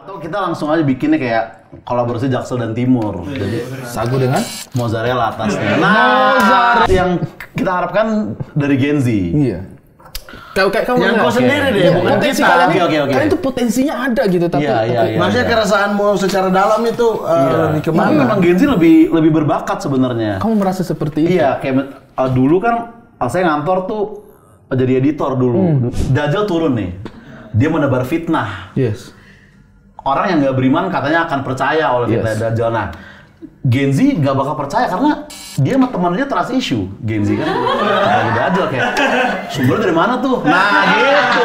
Atau kita langsung aja bikinnya kayak kolaborasi Jaksel dan Timur. Jadi Sagu dengan mozzarella atasnya. Nah, yang kita harapkan dari Gen Z. iya. Kayak kamu Yang kau sendiri deh, bukan potensi kita. kalian. Oke. Kalian itu potensinya ada gitu tapi. Iya. Maksudnya kerasaanmu secara dalam itu lebih Tapi kemana? memang Gen Z lebih berbakat sebenarnya. Kamu merasa seperti itu? Iya, kayak dulu kan saya ngantor tuh jadi editor dulu. Dajjal turun nih. Dia menebar fitnah. Yes. Orang yang nggak beriman katanya akan percaya oleh fitnah Dajjal. Nah, Gen Z nggak bakal percaya karena dia sama temannya trust issue. Gen Z kan lagi Dajjal kayak sumbernya dari mana tuh? Nah gitu.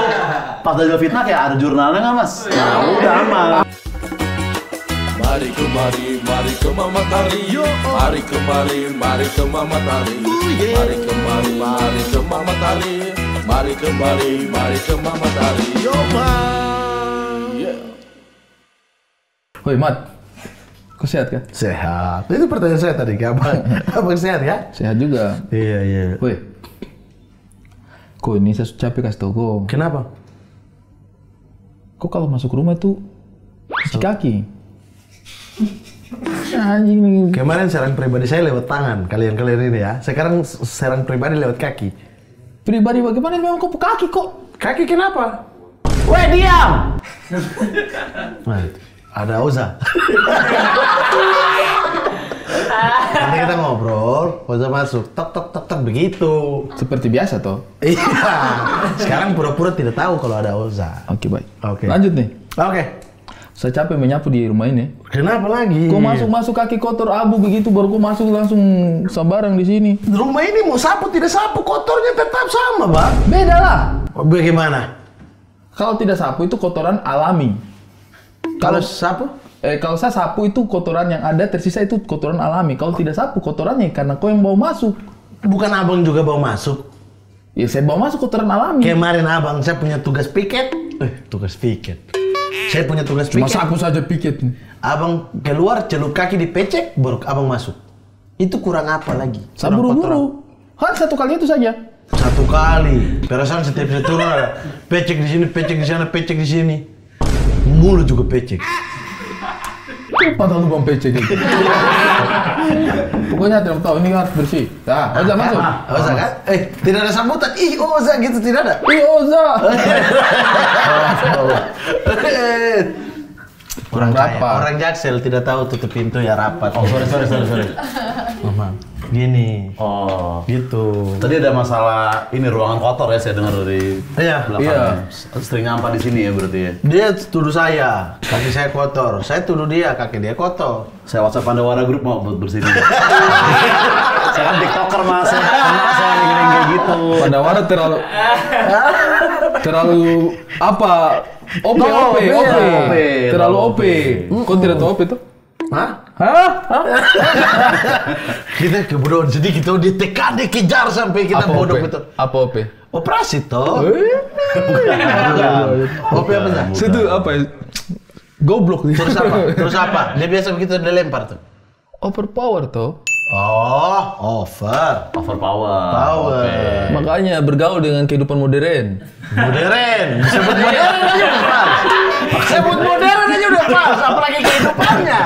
Pas Dajjal fitnah kayak ada jurnalnya nggak mas? Nah udah aman. Mari kemari, mari ke Mama Tari. Mari kemari, mari ke Mama Tari. Mari kemari, mari ke Mama Tari. Mari kemari, mari ke Mama Tari. Yo Woi Mat, kau sehat kan? Sehat. Itu pertanyaan saya tadi, abang sehat ya? Sehat juga. Iya. Woi, kau ini saya capek kasih tau kau. Kenapa? Kau kalau masuk rumah tuh cuci kaki. Anjing nih. Kemarin serang pribadi saya lewat tangan, kalian ini ya. Sekarang serang pribadi lewat kaki. Pribadi bagaimana memang kau kaki kok? Kaki kenapa? Weh diam! Nah, ada Oza. Nanti kita ngobrol, Oza masuk, tok begitu. Seperti biasa toh. Iya. Sekarang pura-pura tidak tahu kalau ada Oza. Oke baik. Oke. Lanjut nih. Oke. Saya capek menyapu di rumah ini. Kenapa lagi? Kau masuk kaki kotor abu begitu baru kau masuk langsung sembarang di sini. Rumah ini mau sapu tidak sapu, kotornya tetap sama, Bang. Beda lah. Bagaimana? Kalau tidak sapu itu kotoran alami. Kalau sapu? Kalau saya sapu itu kotoran yang ada tersisa itu kotoran alami. Kalau tidak sapu kotorannya karena kau yang bawa masuk. Bukan abang juga bawa masuk. Ya saya bawa masuk kotoran alami. Kemarin abang saya punya tugas piket. Tugas piket. Saya punya tugas Cuma piket. sapu saja piket. Abang keluar celup kaki dipecek baru abang masuk. Itu kurang apa lagi? Saya Kurang kotoran. buru-buru. Kan satu kali itu saja. Satu kali. Perasaan setiap saya turun ada pecek di sini, pecek di sana, pecek di sini. Mulut juga pecek. Padahal lubang PC gitu. Pokoknya tidak tahu ini harus bersih. Nah, Oza masuk. Oza kan? Tidak ada sambutan. Ih, Oza gitu tidak ada. Ih Oza. Orang rapat. kaya, orang Jaksel tidak tahu tutup pintu ya rapat. Oh sorry. Mama, gini. Oh. Gitu. Tadi ada masalah ini ruangan kotor ya saya dengar dari Iya. belakang. Sering nyampah di sini ya berarti ya. Dia tuduh saya, kaki saya kotor. Saya tuduh dia, kaki dia kotor. Saya WhatsApp Pandawara Group mau buat bersihin. Saya kan TikToker mas, saya gini kayak gitu. Pandawara terlalu apa? OP. Terlalu OP. Kok tidak tahu OP itu? Hah? Hah? Kita kebodohan sedikit, tuh ditekan, dikejar sampai kita bodoh gitu. Apa OP? Operasi toh? Operasi apa sih? Situ apa ya? Goblok nih. Terus apa? Dia biasa begitu dia lempar tuh. Overpower toh. Oh, Overpower. Power. Makanya bergaul dengan kehidupan modern. Modern. Sebut modern aja udah pas. Sebut modern aja udah pas. Apalagi kehidupannya.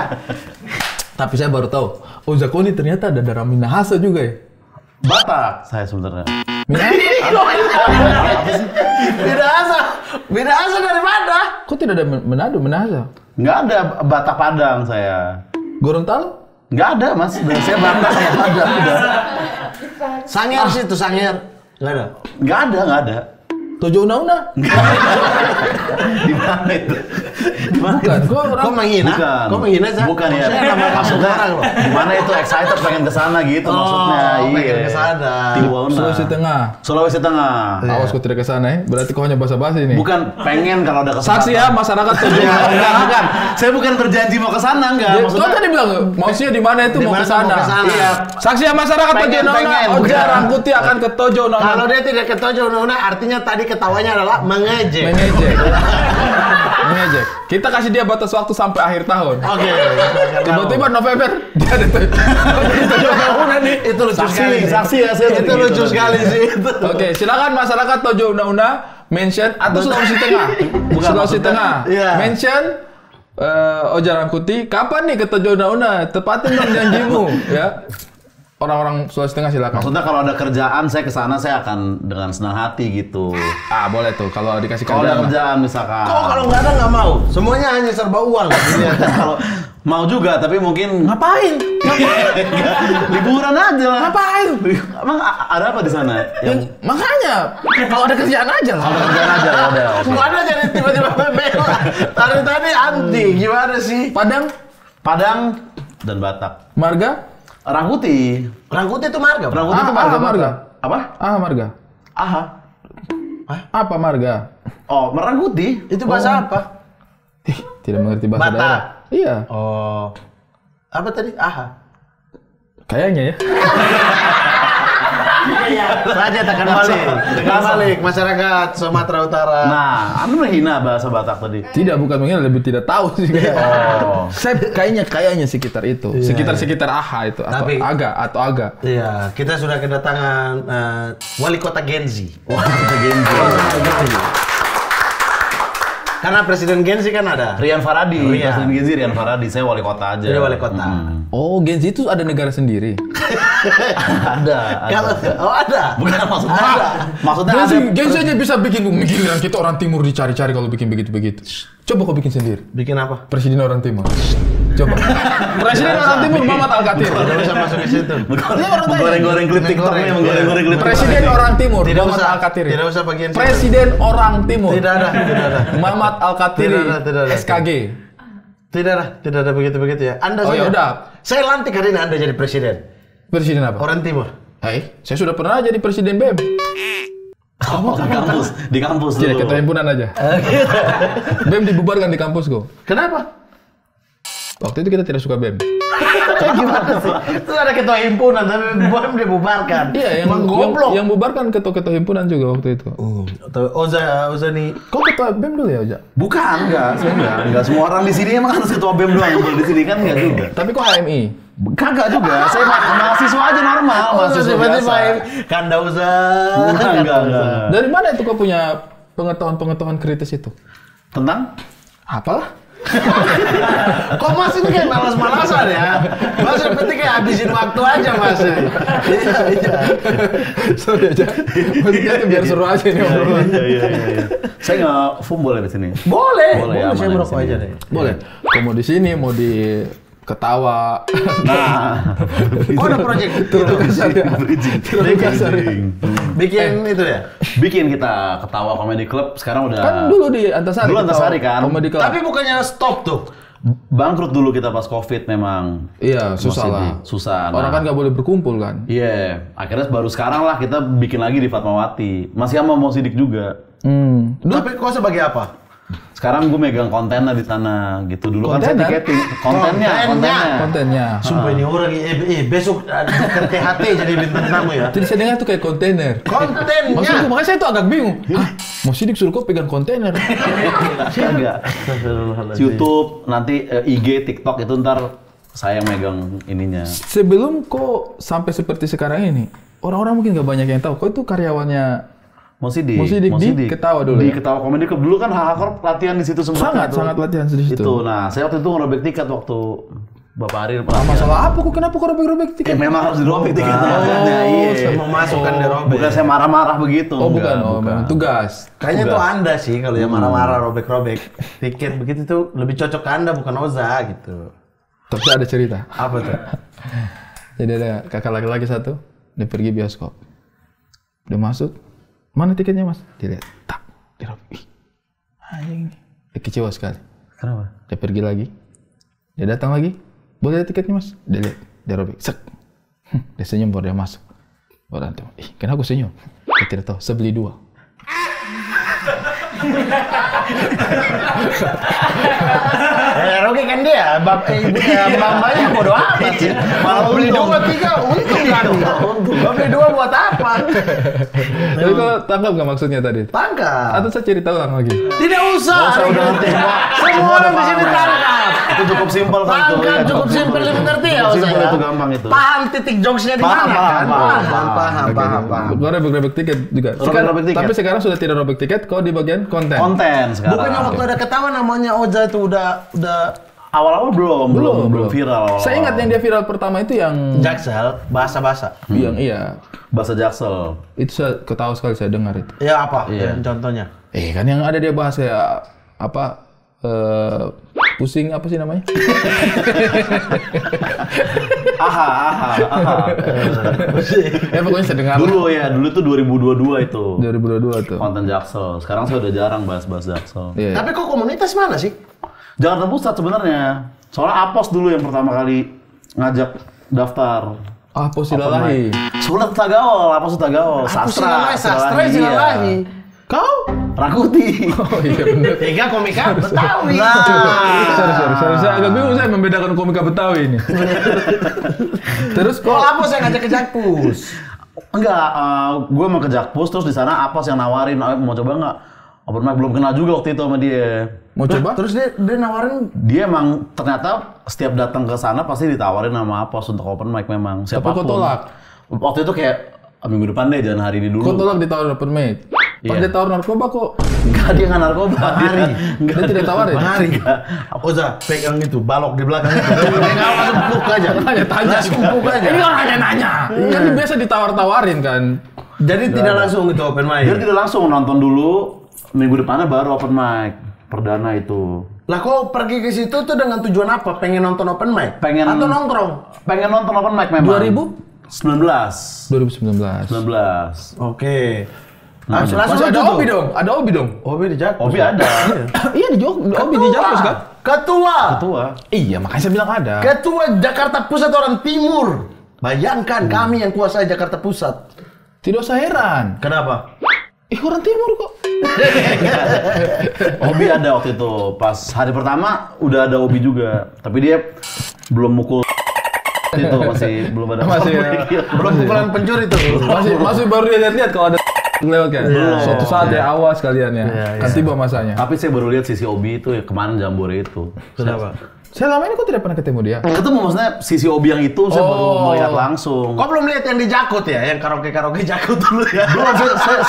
Tapi saya baru tahu, Oza Koni ternyata ada darah Minahasa juga ya. Batak saya sebenarnya. Beda asa dari mana? Kok tidak ada Manado Minahasa? Nggak ada Batak Padang saya. Gorontalo? Nggak ada mas, saya Batak sama Padang udah. Sangir sih itu Sangir. Nggak ada. Nggak ada. Tojo Una-Una? Di mana itu? Di mana Bukan, itu? kok orang... Kok menghina? Bukan. Kok menghina sih? Bukan ya. Saya nama Maksudnya orang loh. gimana itu excited pengen ke sana gitu maksudnya. pengen ke sana. Tiwauna. Sulawesi Tengah. Sulawesi Tengah. Awas kau tidak ke sana ya. Berarti kau hanya basa-basi nih. Bukan pengen kalau ada kesempatan. Saksi ya masyarakat Tojo Una-Una. Bukan. Saya bukan berjanji mau ke sana enggak. Kau tadi bilang maksudnya di mana itu Di mau mana ke sana. mau ke sana. Iya. Saksi ya masyarakat Tojo Pengen, Una-Una. Oja bukan. Rangkuti akan ke Tojo Una-Una. Kalau dia tidak ke Tojo Una-Una, artinya tadi ketawanya adalah mengejek. Mengejek. Kita kasih dia batas waktu sampai akhir tahun. Oke. Tiba-tiba November dia ada Tojo Una-Una nih. Itu lucu sekali. Saksi ya saya. Itu lucu sekali sih itu. Oke, silakan masyarakat Tojo Una-Una mention atau Sulawesi Tengah. Bukan, Sulawesi maksudnya- Tengah. Iya. Mention Oja Rangkuti, kapan nih ke Tojo Una? Tepatin dong janjimu, ya. Orang-orang Sulawesi Tengah silakan. Maksudnya kalau ada kerjaan saya ke sana saya akan dengan senang hati gitu. Boleh tuh kalau dikasih Kalau ada kerjaan. kerjaan misalkan. Kok kalau nggak ada nggak mau? Semuanya hanya serba uang. Kalau mau juga tapi mungkin Ngapain? liburan aja lah. Ngapain? Emang ada apa di sana? Makanya kalau ada kerjaan aja lah. Ada kerjaan aja ya udah. Oke. Gimana jadi tiba-tiba bela? Tadi anti, gimana sih? Padang dan Batak. Marga? Rangkuti. Rangkuti itu marga. Rangkuti itu Aha marga. marga. Apa? Marga. Aha. Apa marga? Oh, Merangkuti. Itu bahasa apa? Tidak mengerti bahasa Batak. daerah. Iya. Oh. Apa tadi? Aha. Kayaknya ya. Saja tekan balik masyarakat Sumatera Utara. Nah, Anda menghina bahasa Batak tadi. Tidak, bukan mengira, lebih tidak tahu sih. Oh. Saya kayaknya sekitar itu. Sekitar AHA itu. Tapi- Agak. Iya, kita sudah kedatangan wali kota Genzi. Wah, kita Genzi. Karena Presiden Genzi kan ada. Rian Faradi. Rian. Presiden Genzi Rian Faradi. Saya wali kota aja. Jadi wali kota. Oh, Genzi itu ada negara sendiri. Ada. Ada. Bukan maksudnya ada. Genzi aja bisa bikin pemikiran kita orang timur dicari-cari kalau bikin begitu-begitu. Coba kau bikin sendiri. Bikin apa? Presiden orang timur. Coba. Presiden orang timur Muhammad Al-Katir. Tidak usah masuk ke situ. Menggoreng-goreng klip TikToknya, menggoreng-goreng klip. Presiden orang timur Tidak Muhammad usah. Al-Katir. Tidak usah bagian situ. Presiden orang timur. Tidak ada. Muhammad Al-Katir. Tidak ada. SKG. Tidak ada begitu ya. Anda Oh, saja. ya udah. Saya lantik hari ini Anda jadi presiden. Presiden apa? Orang Timur. Saya sudah pernah jadi presiden BEM. Di kampus Jadi dulu. ketua himpunan aja. BEM dibubarkan di kampusku. Kenapa? Waktu itu kita tidak suka BEM. Kayak gimana sih? Itu ada ketua himpunan tapi BEM dibubarkan. Iya, menggoblok. yang bubarkan ketua-ketua himpunan juga waktu itu. Oza nih. Kau ketua BEM dulu ya, Oja? Bukan, enggak. Saya enggak. Semua orang di sini emang harus ketua BEM doang yang boleh di sini kan enggak juga. Tapi kok HMI? Kagak juga. Saya mahasiswa aja normal, mahasiswa biasa. Kanda Oza. Enggak. Dari mana itu kau punya pengetahuan kritis itu? Tentang Apalah? Kok Mas ini kayak malas-malasan ya? Mas yang penting kayak habisin waktu aja Mas. Iya. Sorry aja. Maksudnya itu biar seru aja nih obrolan. Iya. Saya nggak FUM boleh di sini. Boleh, aman saya di merokok sini. aja deh. Boleh. Kau mau di sini, mau di ketawa. Nah, Oh ada project bikin itu ya? bikin kita ketawa comedy club sekarang udah Kan dulu di Antasari. Dulu Antasari ketawa kan. Comedy Club. Tapi bukannya stop tuh. bangkrut dulu kita pas Covid memang. Iya, susah Masih lah. Susah. Orang kan nggak boleh berkumpul kan. Iya, akhirnya baru sekarang lah kita bikin lagi di Fatmawati. Masih sama Mau Sidik juga. Tapi kok sebagai apa? Sekarang gue megang konten lah di sana gitu. Dulu kan saya Kontener? tiketing. Kontennya. Kontennya. Sumpah ini orang besok ke THT jadi bintang tamu ya. Jadi saya dengar tuh kayak kontainer. Kontennya. Makanya saya tuh agak bingung. Mau Sidik suruh kok pegang kontainer. Enggak. YouTube, nanti IG, TikTok itu ntar saya yang megang ininya. Sebelum kok sampai seperti sekarang ini, orang-orang mungkin nggak banyak yang tahu. Kok itu karyawannya Mau Sidik di Ketawa dulu di ya? Ketawa Comedy Club. Dulu kan HHCorp latihan di situ semua. sangat latihan di situ. Itu. Nah, saya waktu itu ngerobek tiket waktu Bapak Ariel pelatihan. Masalah apa kok? Kenapa kok robek-robek tiket? Memang harus dirobek tiketnya maksudnya. Iya. Saya mau masuk kan dirobek. Bukan saya marah-marah begitu. Oh bukan, Enggak. memang tugas. Kayaknya tuh Anda sih kalau yang marah-marah robek-robek tiket begitu tuh lebih cocok ke Anda bukan Oza gitu. Tapi ada cerita. Apa tuh? Jadi ada kakak laki-laki satu, dia pergi bioskop. Dia masuk, mana tiketnya mas? Dilihat, tak, dirobek. Ih, anjing nih. Dia kecewa sekali. Kenapa? Dia pergi lagi, dia datang lagi, boleh lihat tiketnya mas? Dia lihat, dia robek, sek. Dia senyum baru dia masuk. Baru nanti, kenapa aku senyum? Dia tidak tahu, saya beli 2. Rugi kan dia, mbaknya bodo amat sih. Malah beli 2, 3, untung kan. Gua beli 2 buat apa? Jadi kau tangkap nggak maksudnya tadi? Tangkap. Atau saya cerita ulang lagi? Tidak usah. Udah nanti Semua orang di sini tangkap. Itu cukup simpel kok itu. Kan cukup simpel dimengerti ya, Simpel saya. itu gampang itu. Paham titik jokesnya di mana kan? Paham. Gua robek tiket juga. Robek tiket. Tapi sekarang sudah tidak robek tiket, kok di bagian konten. Konten sekarang. Bukannya waktu ada ketawa namanya Oza itu udah Awal-awal belum viral. Saya ingat yang dia viral pertama itu yang Jaksel, bahasa-bahasa. yang iya. Bahasa Jaksel. Itu saya ketawa sekali saya dengar itu. Ya apa? Iya. Contohnya. Kan yang ada dia bahas ya apa pusing apa sih namanya? Aha. Pokoknya saya dengar. Dulu tuh 2022 itu. 2022 tuh. Konten Jaksel. Sekarang saya udah jarang bahas Jaksel. Iya. Tapi kok komunitas mana sih? Jakarta Pusat sebenarnya. Soalnya Apos dulu yang pertama kali ngajak daftar. Apa sih lalahi? Sulat Tagawal, Apos Tagawal, Sastra Silalahi. Kau? Rakuti. Oh iya benar. Tiga komika Betawi. Sorry. Saya agak bingung saya membedakan komika Betawi ini. Terus Kok apa saya ngajak ke Jakpus? Enggak, gue mau ke Jakpus terus di sana Apos yang nawarin, mau coba nggak? Open mic belum kenal juga waktu itu sama dia. mau coba? Terus dia nawarin. Dia emang ternyata setiap datang ke sana pasti ditawarin sama Apos untuk open mic memang. Tapi kok tolak? Waktu itu kayak minggu depan deh, jangan hari ini dulu. Kok tolak ditawarin open mic? Pas Iya. dia tawar narkoba kok? Enggak, dia nggak narkoba. Dia tidak tawarin? Hari. Oza, pegang itu, balok di belakang itu. Enggak masuk buk aja. Tanya. Langsung buk aja. Ini orang nanya. Kan biasa ditawar-tawarin kan. Jadi tidak langsung itu open mic. Dia tidak langsung nonton dulu, minggu depannya baru open mic. Perdana itu. Lah kok pergi ke situ tuh dengan tujuan apa? Pengen nonton open mic? Pengen- Atau nongkrong? Pengen nonton open mic memang. 2019. 19. Oke. Nah, Langsung Masih ada lucu Obi tuh. dong. Ada Obi dong. Obi di Jakpus. Obi ada. Iya di Obi di Jakpus kan? Ketua. Ketua. Iya makanya saya bilang ada. Ketua Jakarta Pusat orang Timur. Bayangkan kami yang kuasai Jakarta Pusat. Tidak usah heran. Kenapa? Orang Timur kok. Obi ada waktu itu. Pas hari pertama udah ada Obi juga. Tapi dia belum mukul itu masih belum ada. Masih Belum pukulan pencuri tuh. masih baru lihat kalau ada lewat kan. Suatu saat ya awas kalian ya. Kan tiba masanya. Tapi saya baru lihat sisi Obi itu ya kemarin Jambore itu. Kenapa? Saya lama ini kok tidak pernah ketemu dia. Ketemu maksudnya sisi Obi yang itu saya baru melihat langsung. Kok belum lihat yang di Jakut ya? Yang karaoke Jakut dulu ya? Belum,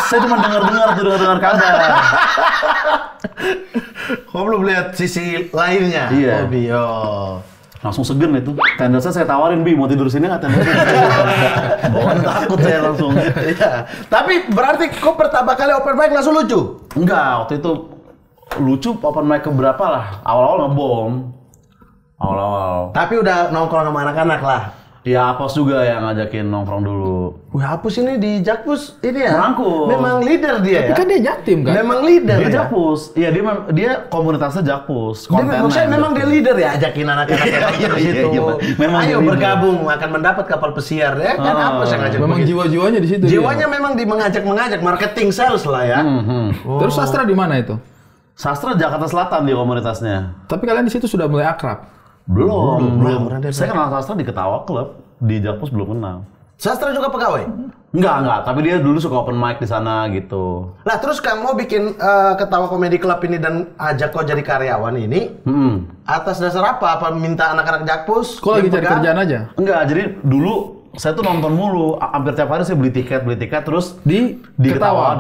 saya cuma dengar kabar. Kok belum lihat sisi lainnya? Iya. Obi, oh. Langsung segen itu. Tendersnya saya tawarin, Bi, mau tidur sini nggak tendersnya? Bawaan takut saya langsung. Iya. Tapi berarti kok pertama kali open mic langsung lucu? Enggak, waktu itu lucu open mic keberapa lah. Awal-awal ngebom. Awal-awal. Tapi udah nongkrong sama anak-anak lah. Ya, Apos juga yang ngajakin nongkrong dulu. Wah, hapus ini di Jakpus ini ya? Merangkul. Memang leader dia Tapi ya? kan dia Jaktim kan? Memang leader Dia ya? Jakpus. Iya, dia komunitasnya Jakpus. Maksudnya memang dia leader ya, ajakin anak-anak Iya, ke iya, situ. iya. Memang Ayo dia leader. bergabung, akan mendapat kapal pesiar ya kan? Apa yang ngajak Memang begitu? jiwa-jiwanya di situ. Jiwanya memang di mengajak Hmm. marketing sales lah ya. Terus sastra di mana itu? Sastra Jakarta Selatan dia komunitasnya. Tapi kalian di situ sudah mulai akrab. Belum. Orang dia Saya kenal Sastra di Ketawa Club. Di Jakpus belum kenal. Sastra juga pegawai. Enggak. Tapi dia dulu suka open mic di sana gitu. Nah terus kamu mau bikin Ketawa Comedy Club ini dan ajak kau jadi karyawan ini atas dasar apa? Apa minta anak-anak Jakpus? Kok lagi yang cari pegang? kerjaan aja? Enggak, jadi dulu saya tuh nonton mulu. Hampir tiap hari saya beli tiket terus Di Ketawa.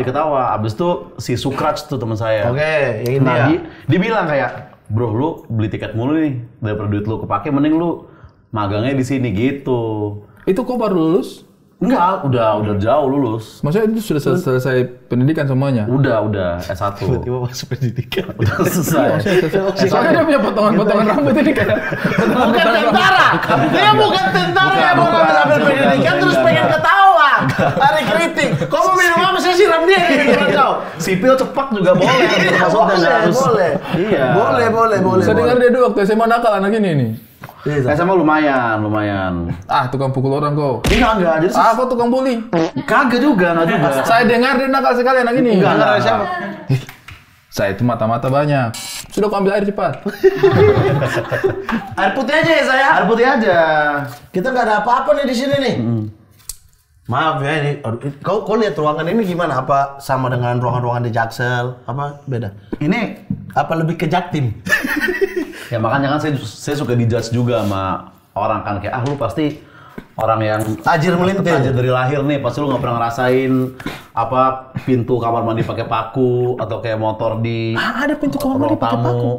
Abis itu si Sukraj tuh teman saya. Oke, yang ini Nah, ya. dia bilang kayak, "Bro, lu beli tiket mulu nih. Daripada duit lu kepake, mending lu magangnya di sini," gitu. Itu kok baru lulus? Enggak, udah jauh lulus. Maksudnya itu sudah selesai pendidikan semuanya? Udah S1. Tiba-tiba masuk pendidikan. Udah selesai. Soalnya dia punya potongan-potongan rambut ini kayak Bukan tentara. Dia bukan tentara yang mau Bukan, ngambil pendidikan terus bukan. pengen ketawa. Hari kritik. Kau mau minum apa? Saya siram dia gitu kau. Sipil cepak juga boleh. Maksudnya nggak harus. Boleh. Iya. Boleh. Saya dengar dia dulu waktu SMA nakal anak ini nih. SMA lumayan. Ah, tukang pukul orang kok. Enggak. Jadi Ah, kok tukang bully? kagak juga, enggak juga. Saya dengar dia nakal sekali anak ini. Enggak. Siapa? Saya itu mata-mata banyak. Sudah kau ambil air cepat. Air putih aja ya saya. Air putih aja. Kita nggak ada apa-apa nih di sini nih. Maaf ya ini. Kau lihat ruangan ini gimana? Apa sama dengan ruangan-ruangan di Jaksel? Apa beda? Ini Apa lebih ke Jaktim? Ya makanya kan saya suka dijudge juga sama orang kan kayak lu pasti orang yang Tajir melintir. tajir dari lahir nih, pasti lu nggak pernah ngerasain apa pintu kamar mandi pakai paku atau kayak motor di Ada pintu kamar mandi ruang pakai paku. tamu.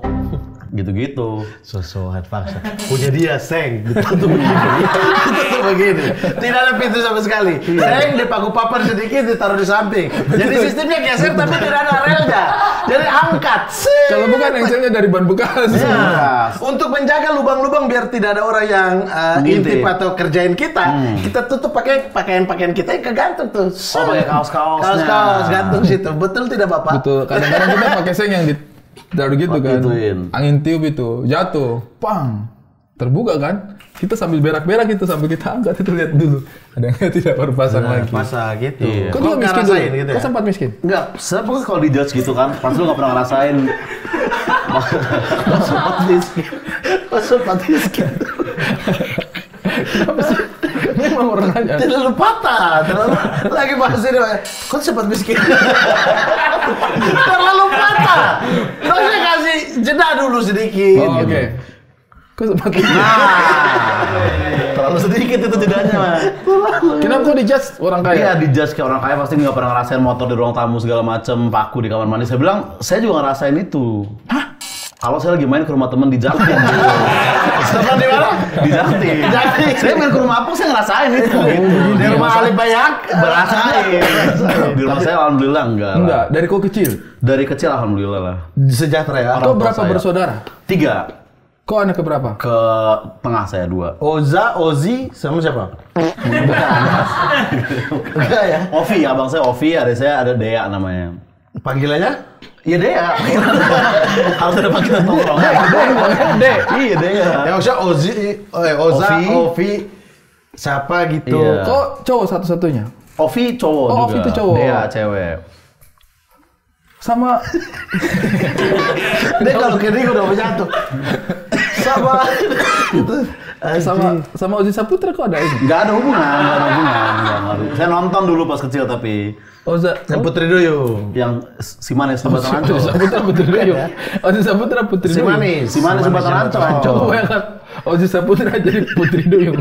Gitu-gitu. Sosokan paksa. Punya dia seng ditutup begini. Ditutup begini. Tidak ada pintu sama sekali. Seng dipaku papan sedikit ditaruh di samping. Jadi sistemnya geser tapi tidak ada relnya. Jadi angkat. Kalau bukan engselnya dari ban bekas. Ya. Untuk menjaga lubang-lubang biar tidak ada orang yang intip atau kerjain kita, kita tutup pakai pakaian-pakaian kita yang kegantung tuh. Oh, pakai kaos-kaosnya. Kaos-kaos gantung situ. Betul tidak Bapak? Betul. Kadang-kadang kita pakai seng yang taruh gitu kan. Gituin. Angin tiup itu jatuh, pang. Terbuka kan? Kita sambil berak-berak itu sambil kita angkat itu lihat dulu. Ada yang tidak baru pasang lagi. Masa gitu. Iya. Kok juga nggak miskin rasain dulu? gitu ya? Kok sempat miskin? Enggak, saya pokoknya kalau dijudge gitu kan, pasti lu nggak pernah ngerasain. Sempat miskin. Sempat miskin. Memang orang aja. Terlalu patah, terlalu lagi bahas ini. Kok sempat miskin? Terlalu patah. Terusnya kasih jeda dulu sedikit. Oh, gitu. oke. Kok sempat miskin? Terlalu sedikit itu jedanya, Mas. Kenapa kok dijudge orang kaya? Iya, dijudge kayak orang kaya pasti nggak pernah ngerasain motor di ruang tamu segala macem, paku di kamar mandi. Saya bilang, saya juga ngerasain itu. Hah? Kalau saya lagi main ke rumah temen di Jaktim. Teman di mana? Di Jaktim. Saya main ke rumah Apung, saya ngerasain itu. Di rumah Ali Bayak. Ngerasain. Di rumah saya alhamdulillah enggak. Enggak, dari kok kecil. Dari kecil alhamdulillah lah. Sejahtera ya. Kok tua berapa saya. bersaudara? 3. Kok anak keberapa? Ke tengah saya 2. Oza, Ozi, sama siapa? Enggak ya? Ovi, abang saya Ovi, adik saya ada Dea namanya. Panggilannya? Iya Dea. Harus ada panggilan tongkrongan. Dek. Iya Dea. Ya maksudnya Ozi, Oza, Ovi. Ovi, siapa gitu. Iya. Kok cowok satu-satunya? Ovi cowok Oh, juga. Ovi itu cowok. Dea cewek. Sama Dia kalau kering udah menyatu. Sama gitu. sama Ozi Saputra kok ada ini? Nggak ada hubungan, nggak ada hubungan. Nggak ada. Saya nonton dulu pas kecil tapi Oza Yang Putri Duyung. yang si Manis Jembatan Ozi Ancol. Saputra Putri Duyung. Ozi Saputra Putri Si Duyung. Manis. Si Manis Jembatan Ancol. Coba bayangkan Ozi Saputra jadi Putri Duyung.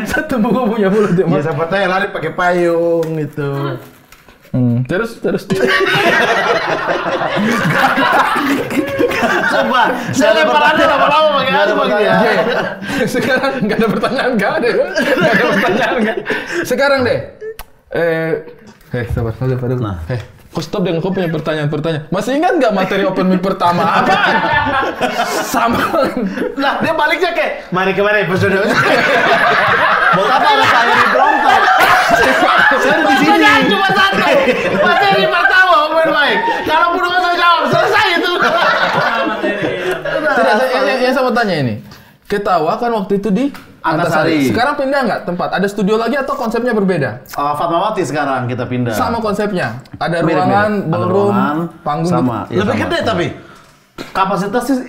Satu buku punya mulut dia. Ya Mas. siapa tahu yang lari pakai payung gitu. Terus. Coba, saya lemparannya lama-lama pakai apa gitu ya. Sekarang nggak ada pertanyaan nggak ada. Nggak ada pertanyaan nggak. Sekarang deh. Sabar dulu. Nah. Kok stop dengan kau punya pertanyaan. Masih ingat nggak materi open mic pertama? Apaan? Sama. Nah, dia baliknya kayak, mari kemari episode. Buat apa ada saya di prompter? Saya di sini. Pertanyaan cuma satu. Materi pertama open mic. Kalau pun nggak jawab, selesai itu. Tidak, yang saya mau tanya ini. Ketawa kan waktu itu di Antasari. Sekarang pindah nggak tempat? Ada studio lagi atau konsepnya berbeda? Fatmawati sekarang kita pindah. Sama konsepnya. Ada Mirip-mirip. ruangan, Ada ballroom, ruangan, panggung. sama. Ya, Lebih sama. gede tapi. Kapasitas sih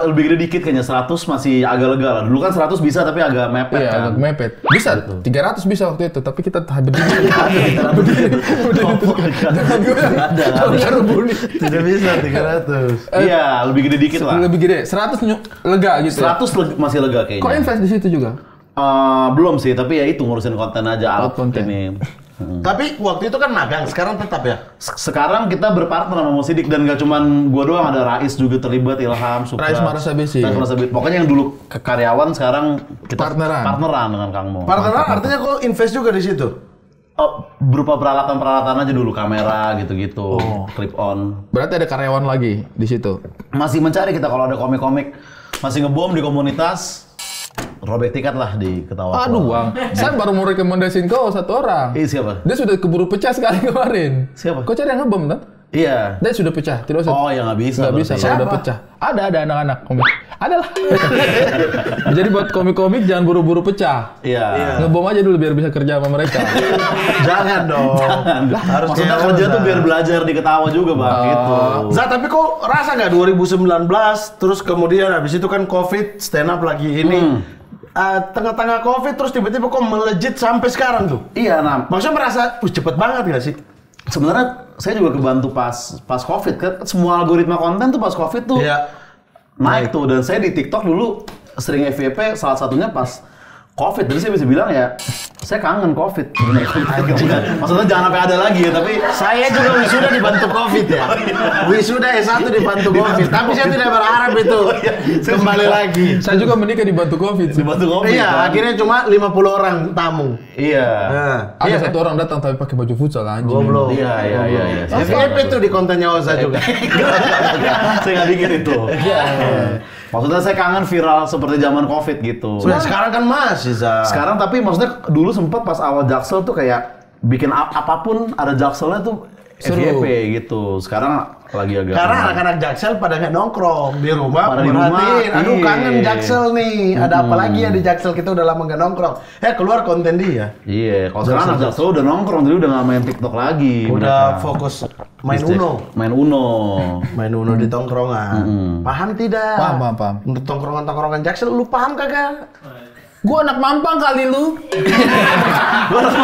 lebih gede dikit kayaknya, 100 masih agak lega lah. Dulu kan 100 bisa tapi agak mepet Iya, kan. agak mepet. Bisa, 300 bisa waktu itu, tapi kita berdiri. Ada. Tidak bisa 300. Iya, lebih gede dikit lah. Lebih gede, 100 lega gitu. 100 masih lega kayaknya. Kok invest di situ juga? Belum sih, tapi ya itu ngurusin konten aja alat konten. ini. Tapi waktu itu kan magang, sekarang tetap ya. Sekarang kita berpartner sama Musidik dan gak cuman gua doang, ada Rais juga terlibat, Ilham, Supra. Rais Marasabesi. Rais Marasabesi. Pokoknya yang dulu karyawan sekarang kita partneran dengan Kang Mo. Partneran artinya kok invest juga di situ. Berupa peralatan-peralatan aja dulu, kamera gitu-gitu, clip on. Berarti ada karyawan lagi di situ. Masih mencari kita kalau ada komik-komik, masih ngebom di komunitas. Robek tiket lah di Ketawa. Aduh, Bang. Saya baru mau rekomendasiin kau satu orang. Siapa? Dia sudah keburu pecah sekali kemarin. Siapa? Kau cari yang ngebom, kan? Iya. Dia sudah pecah, tidak usah. Oh, ya nggak bisa. Nggak bisa, berarti. kalau udah pecah. Ada anak-anak komik. Ada lah. Jadi buat komik-komik jangan buru-buru pecah. Iya. Ngebom aja dulu biar bisa kerja sama mereka. Jangan dong. Harus maksudnya kayak kerja Oza. tuh biar belajar di Ketawa juga, Bang, gitu. Zah, tapi kok rasa nggak 2019 terus kemudian habis itu kan COVID, stand up lagi ini. Tengah-tengah COVID terus tiba-tiba kok melejit sampai sekarang tuh. Iya, nah, Maksudnya merasa, cepet banget gak sih? sebenarnya saya juga kebantu pas COVID kan, semua algoritma konten tuh pas COVID tuh Iya. naik tuh. Dan saya di TikTok dulu sering FYP, salah satunya pas COVID. Jadi saya bisa bilang ya, saya kangen COVID. Maksudnya jangan sampai ada lagi ya, tapi Saya juga wisuda dibantu COVID ya. Wisuda S1 dibantu COVID, tapi saya tidak berharap itu kembali lagi. Saya juga menikah dibantu COVID. dibantu COVID. Iya, kan? akhirnya cuma 50 orang tamu. Iya. Nah, Ada satu orang datang tapi pakai baju futsal anjing. goblok. Iya. FYP itu di kontennya Oza juga. Saya nggak bikin itu. Maksudnya saya kangen viral seperti zaman COVID gitu. Sudah sekarang kan masih, Za. Sekarang tapi maksudnya dulu sempat pas awal Jaksel tuh kayak bikin apapun ada Jakselnya tuh Seru. FYP gitu. Sekarang lagi agak Karena anak-anak Jaksel pada nggak nongkrong di rumah, Pada di merhatiin, rumah, aduh iya. kangen Jaksel nih, ada apa lagi ya di Jaksel, kita udah lama nggak nongkrong. Keluar konten dia. Iya, kalau sekarang anak Jaksel udah nongkrong, jadi udah nggak main TikTok lagi. Udah mereka. fokus main Bisnis. Uno. Main Uno. Main Uno di tongkrongan. Paham tidak? Paham. Untuk tongkrongan-tongkrongan Jaksel, lu paham kagak? Gua anak Mampang kali lu. Gua kali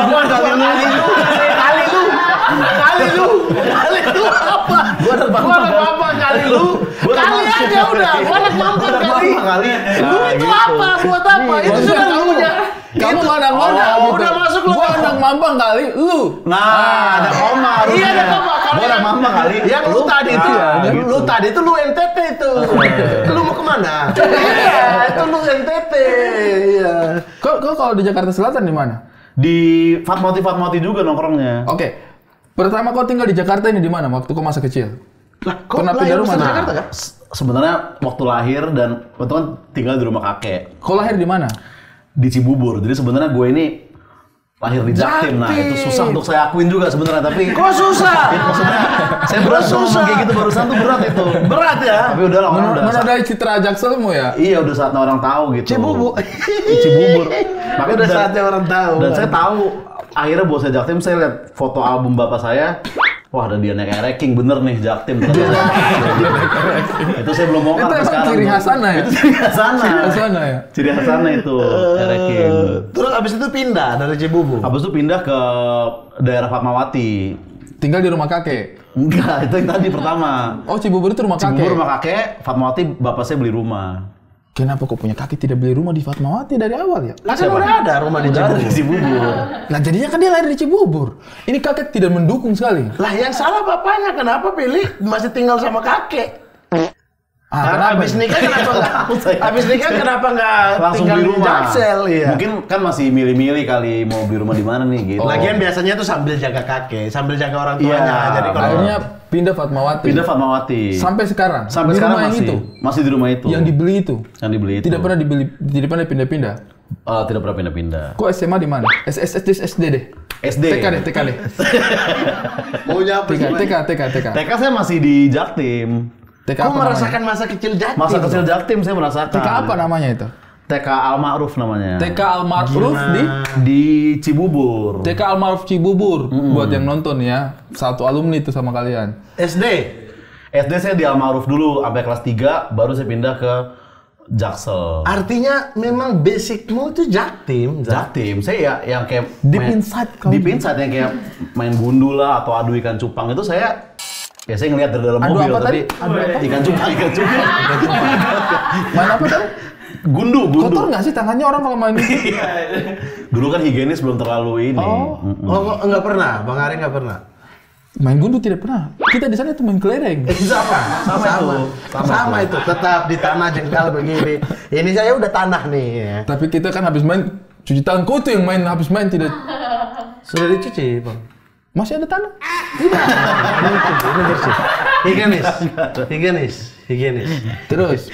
lu apa? Gua anak Mampang kali lu. Kali aja udah, gua anak Mampang kali. Lu itu apa? Buat apa? Itu sudah punya. Kamu anak mana? Udah masuk lu. Gua anak Mampang kali lu. Nah, ada koma. Iya, ada koma. Gua anak mama kali. Yang lu tadi itu, gitu. lu tadi itu lu NTT itu. Lu mau kemana? Iya, itu lu NTT. Iya. Kok kalau di Jakarta Selatan di mana? Di Fatmawati juga nongkrongnya. Oke. Pertama kau tinggal di Jakarta ini di mana waktu kau masa kecil? Lah, kok Pernah pindah lahir rumah? besar di Nah. Jakarta kan? Sebenarnya waktu lahir dan waktu kan tinggal di rumah kakek Kau lahir di mana? di Cibubur. Jadi sebenarnya gue ini lahir di Jaktim. Nah, itu susah untuk saya akuin juga sebenarnya, tapi Kok susah? maksudnya saya berat ngomong kayak gitu barusan tuh berat itu. Berat ya? Tapi udah lah orang udah Menodai citra Jakselmu ya? iya udah saatnya orang tahu gitu. Cibubur. Cibubur. Makanya Udah dan- saatnya orang tahu. Dan saya tahu akhirnya bos saya Jaktim, saya lihat foto album bapak saya. Wah, ada dia naik ranking bener nih Jaktim. Itu saya belum mau Itu sampai emang sekarang. ciri khas sana ya? Itu ciri khas sana. Ciri khas sana ya? Ciri khas sana itu ranking. Terus abis itu pindah dari Cibubur. Habis itu pindah ke daerah Fatmawati. Tinggal di rumah kakek. Enggak, itu yang tadi pertama. Oh, Cibubur itu rumah Cibubur kakek. rumah kakek, Fatmawati bapak saya beli rumah. Kenapa kok punya kakek tidak beli rumah di Fatmawati dari awal ya? Lah kan udah ada rumah di Udah ada Cibubur. di Cibubur. Nah jadinya kan dia lahir di Cibubur. Ini kakek tidak mendukung sekali. Lah yang salah bapaknya, kenapa pilih masih tinggal sama kakek? Kenapa? Abis nikah kenapa nggak? Saya. Abis nikah kenapa nggak Langsung tinggal beli di rumah. Jaksel? Iya. Mungkin kan masih milih-milih kali mau beli rumah di mana nih gitu. Lagian biasanya tuh sambil jaga kakek, sambil jaga orang tuanya. Iya. Jadi kalau Akhirnya pindah Fatmawati. pindah Fatmawati. Sampai sekarang. Sampai di sekarang rumah yang masih itu. masih di rumah itu. Yang dibeli itu. Yang dibeli itu. Tidak pernah dibeli, tidak pernah pindah-pindah. Tidak pernah pindah-pindah. Kok SMA di mana? SD deh. SD. TK deh. maunya apa sih? TK. TK saya masih di Jaktim. TK Kok apa merasakan namanya? masa kecil Jatim? Masa kecil Jaktim saya merasakan. TK apa namanya itu? TK Al-Ma'ruf namanya. TK Al-Ma'ruf Di Cibubur. TK Al-Ma'ruf Cibubur. Buat yang nonton ya. Satu alumni itu sama kalian. SD. SD saya di Al-Ma'ruf dulu sampai kelas 3, baru saya pindah ke Jaksel. Artinya memang basicmu itu Jatim. Jaktim, saya ya yang kayak Deep inside kamu. deep inside yang kayak main gundu lah atau adu ikan cupang itu saya ngelihat dari dalam Adu mobil apa tapi tadi? Adu apa? ikan cupang. Main apa tadi? Gundu. Kotor nggak sih tangannya orang kalau main gitu? Dulu kan higienis belum terlalu ini. Oh. Oh, enggak pernah. Bang Ari enggak pernah. Main gundu tidak pernah. Kita di sana itu main kelereng. Sama itu. Tetap di tanah jengkal begini. Ini saya udah tanah nih. Ya. Tapi kita kan habis main cuci tangan. Kau tuh yang main habis main tidak. Sudah dicuci, Bang. Masih ada tanah? Ini bersih. Higienis. Terus.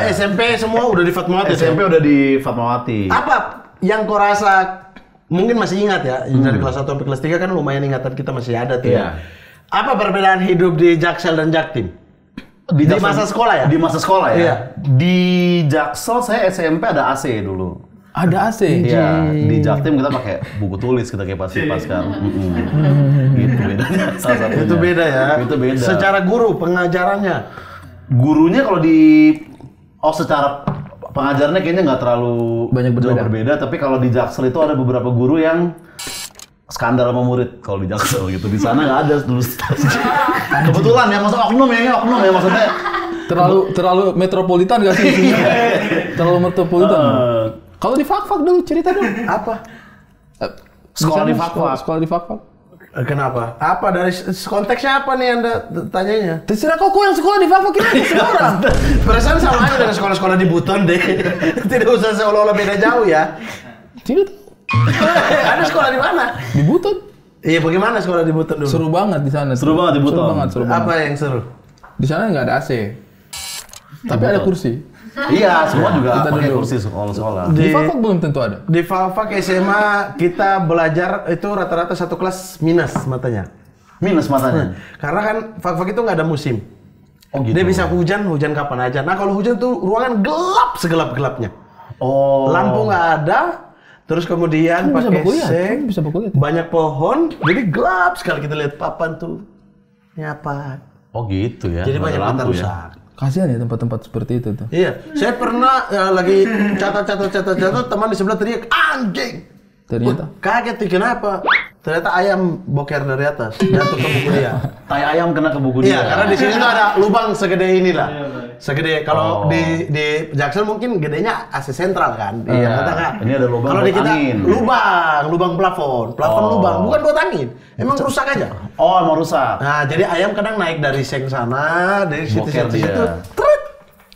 SMP semua udah di Fatmawati. SMP udah di Fatmawati. Apa yang kau rasa mungkin masih ingat ya dari kelas 1 sampai kelas 3 kan lumayan ingatan kita masih ada tuh. Iya. Ya. Apa perbedaan hidup di Jaksel dan Jaktim? Di Jaksel- masa sekolah ya? Di masa sekolah ya. Iya. Di Jaksel saya SMP ada AC dulu. Ada AC. Iya, di Jaktim kita pakai buku tulis, kita kayak pas kan. Gitu bedanya. Salah satunya. Itu beda ya. Itu beda. Secara guru pengajarannya. Gurunya kalau secara pengajarannya kayaknya nggak terlalu Banyak jauh berbeda. berbeda, tapi kalau di Jaksel itu ada beberapa guru yang skandal sama murid kalau di Jaksel gitu. Di sana nggak ada dulu. Kebetulan ya, maksud oknum ya maksudnya Terlalu metropolitan gak sih isinya? Terlalu metropolitan. Kalau di Fak-Fak dulu cerita dong. Apa? Sekolah di Fak-Fak. Sekolah di Fak-Fak. Kenapa? Apa dari konteksnya apa nih Anda tanyanya? Terserah kok yang sekolah di Fak-Fak ini semua orang. Perasaan sama aja dengan sekolah-sekolah di Buton deh. Tidak usah seolah-olah beda jauh ya. Tidak tahu. Ada sekolah di mana? Di Buton. Iya, bagaimana sekolah di Buton dulu? Seru banget di sana. Seru banget di Buton. Seru banget. Apa yang seru? Di sana nggak ada AC. Tapi ada kursi. Iya, semua juga Kita pakai duduk. kursi sekolah. Di Fak-Fak belum tentu ada. Di Fak-Fak SMA kita belajar itu rata-rata satu kelas minus matanya. Minus matanya. Karena kan Fak-Fak itu nggak ada musim. Oh gitu. Dia bisa hujan kapan aja. Nah kalau hujan tuh ruangan gelap segelap-gelapnya. Oh. Lampu nggak ada. Terus kemudian Bisa pakai berkuliah. seng, Bisa berkuliah. banyak pohon, jadi gelap sekali kita lihat papan tuh. Nyapa. Oh gitu ya. Jadi banyak Lampu mata ya. rusak. Kasihan ya tempat-tempat seperti itu tuh. Iya, saya pernah lagi catat teman di sebelah teriak anjing. Ternyata. Kaget nih, kenapa? Ternyata ayam boker dari atas jatuh ke buku dia. Tai ayam kena ke buku Iya, dia. karena di sini tuh ada lubang segede inilah. Segede kalau di Jaksel mungkin gedenya AC sentral kan. Iya. Kata kan. Ini ada lubang Kalau di buat kita angin. lubang plafon lubang, bukan buat angin. Emang rusak aja. Oh, emang rusak. Nah, jadi ayam kadang naik dari seng sana, dari Boker situ-situ. dia.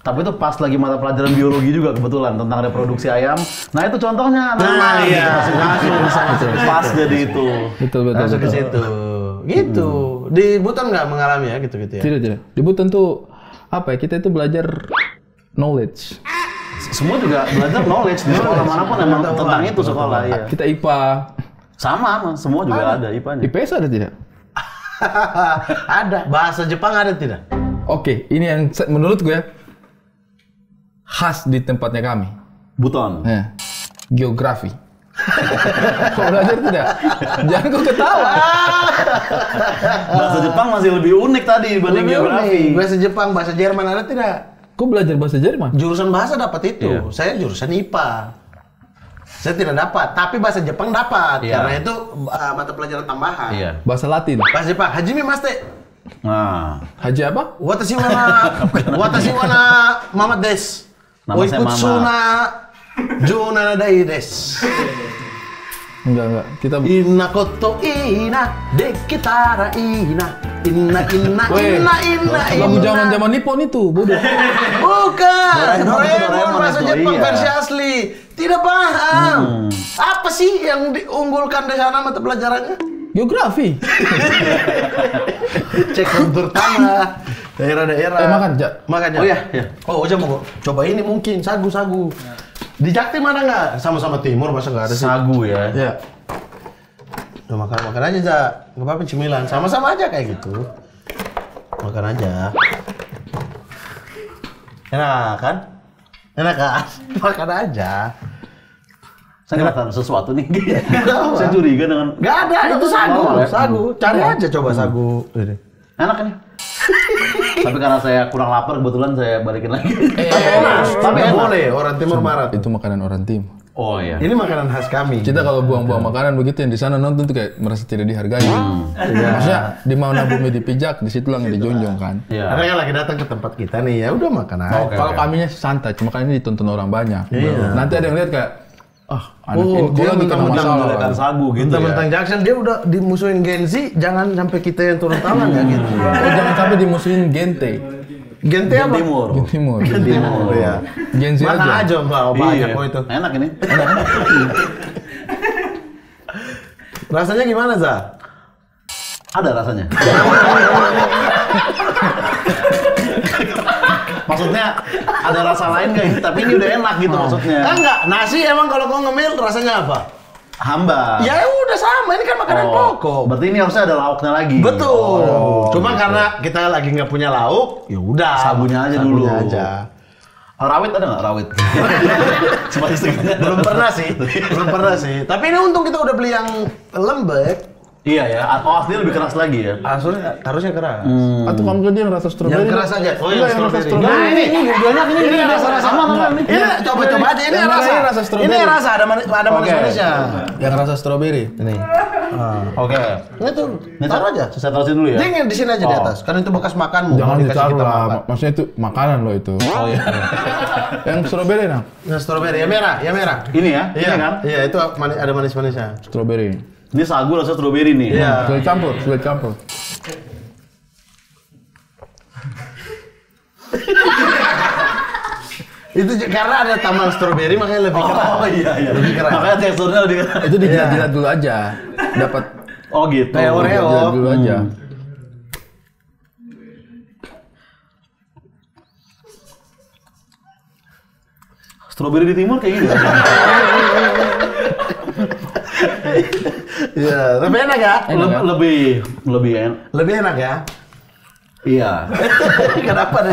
Tapi itu pas lagi mata pelajaran biologi juga kebetulan tentang reproduksi ayam. Nah itu contohnya. Nah, iya. Langsung pas jadi itu. Betul. Langsung ke situ. Gitu. Di Buton nggak mengalami ya gitu-gitu ya? Tidak. Di Buton tuh apa ya? Kita itu belajar knowledge. Semua juga belajar knowledge di sekolah manapun emang tentang itu sekolah ya. Kita IPA. Sama, semua juga ada IPA-nya. IPS ada tidak? Ada. Bahasa Jepang ada tidak? Oke, ini yang menurut gue khas di tempatnya kami. Buton. Nah, geografi. Kau belajar tidak? Jangan kau ketawa. Bahasa Jepang masih lebih unik tadi dibanding Lebih geografi. unik. Bahasa Jepang, bahasa Jerman ada tidak? Kau belajar bahasa Jerman? Jurusan bahasa dapat itu. Iya. Saya jurusan IPA. Saya tidak dapat, tapi bahasa Jepang dapat. Iya. Karena itu mata pelajaran tambahan. Iya. Bahasa Latin. Bahasa Jepang, hajime maste. Nah, Haji apa? Watashi wana mama des. Nama saya Oikutsu Mama. na Juna dai des. Enggak. Kita Inna koto ina dekitara ina. Inna Weh, lagu zaman-zaman Nippon itu, bodoh. Bukan, Doraemon Doraemon bahasa itu, Jepang iya. versi asli. Tidak paham. Apa sih yang diunggulkan di sana mata pelajarannya? Geografi. Cek kontur tanah, daerah-daerah. Makan, Jak. Makan, Jak. Oh iya, iya. Oh, Uja mau coba ini mungkin sagu-sagu. Di Jakti mana nggak? Sama-sama timur, masa nggak ada sih? sagu ya. Ya. Udah makan aja, Jak. Nggak apa-apa cemilan. Sama-sama aja kayak gitu. Makan aja. Enak kan? Enak kan? Makan aja. Saya kelihatan sesuatu nih. Saya curiga dengan. Nggak ada, itu sagu. Normal ya? Sagu. Cari aja coba sagu. Ini. Enak ini. Tapi karena saya kurang lapar kebetulan saya balikin lagi. Tapi nggak boleh, orang timur marah. Itu makanan orang timur. Oh iya. Ini makanan khas kami. Kita kalau buang-buang makanan begitu yang di sana nonton tuh kayak merasa tidak dihargai. Maksudnya di mana bumi dipijak, di situ yang dijunjung kan. Iya. Karena kan lagi datang ke tempat kita nih, ya udah makan aja. Oke. Kalau kaminya sih santai, cuma kan ini ditonton orang banyak. Iya. Nanti ada yang lihat kayak, anak Oh, ini dia lagi kena mentang-mentang masalah. Makan sagu gitu Mentang-mentang ya. Jackson dia udah dimusuhin Gen Z, jangan sampai kita yang turun tangan ya gitu. Oh, jangan sampai dimusuhin gente. Gente apa? Timur. Gen Timur. Timur ya. Gen Z Makan aja. aja Mbak, banyak Iya. kok itu. Enak ini. Rasanya gimana, Za? Ada rasanya. Maksudnya ada rasa lain nggak ini? Tapi ini udah enak gitu maksudnya. Enggak, nasi emang kalau kau ngemil rasanya apa? Hamba. Ya udah sama, ini kan makanan pokok. Berarti ini harusnya ada lauknya lagi. Betul. Cuma gitu. karena kita lagi nggak punya lauk, ya udah. Sagunya aja dulu. Sagunya aja. Rawit ada nggak rawit? Cuma setengahnya. Belum pernah sih. Tapi ini untung kita udah beli yang lembek. Iya ya. Oh, aslinya lebih keras lagi ya. Harusnya keras. Atau kamu dia yang rasa stroberi? Yang keras aja. Oh, yang rasa stroberi. Nah, ini banyak ini rasa sama. Ini coba aja ini rasa stroberi. Ini rasa ada manis-manisnya. Yang rasa stroberi. Ini. Oke. Ini tuh taruh aja. Saya taruhin dulu ya. Jangan di sini aja di atas. Kan itu bekas makanmu. Jangan Mau dikasih ditaruh kita lah. makan. Maksudnya itu makanan loh itu. Oh iya. Yang stroberi nah? Yang stroberi ya merah. Ini ya? Iya Ini kan? Iya, itu ada manis-manisnya. Stroberi. Ini sagu rasa stroberi nih. Iya. Sudah campur. Itu karena ada tambang stroberi makanya lebih keras. Oh iya. Lebih keras. Makanya teksturnya lebih keras. Itu dijilat dulu aja. Dapat Oh gitu. Kayak Oreo. dijilat dulu aja. Stroberi di timur kayak gini. Iya, lebih enak ya? Lebih enak. Lebih enak ya? Iya. Kenapa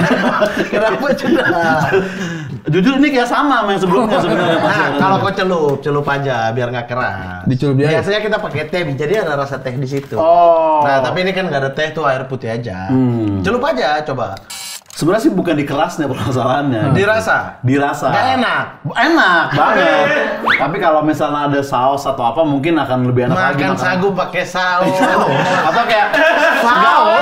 sudah? Jujur ini kayak sama sama yang sebelumnya sebenarnya. Nah, kalau kau celup aja biar nggak keras. Dicelup dia. Biasanya kita pakai teh, jadi ada rasa teh di situ. Oh. Nah, tapi ini kan nggak ada teh tuh, air putih aja. Celup aja, coba. Sebenarnya sih bukan di kerasnya permasalahannya. Dirasa. Nggak enak. Enak banget. Tapi kalau misalnya ada saus atau apa mungkin akan lebih enak lagi. Makan sagu pakai saus. Atau kayak Saus.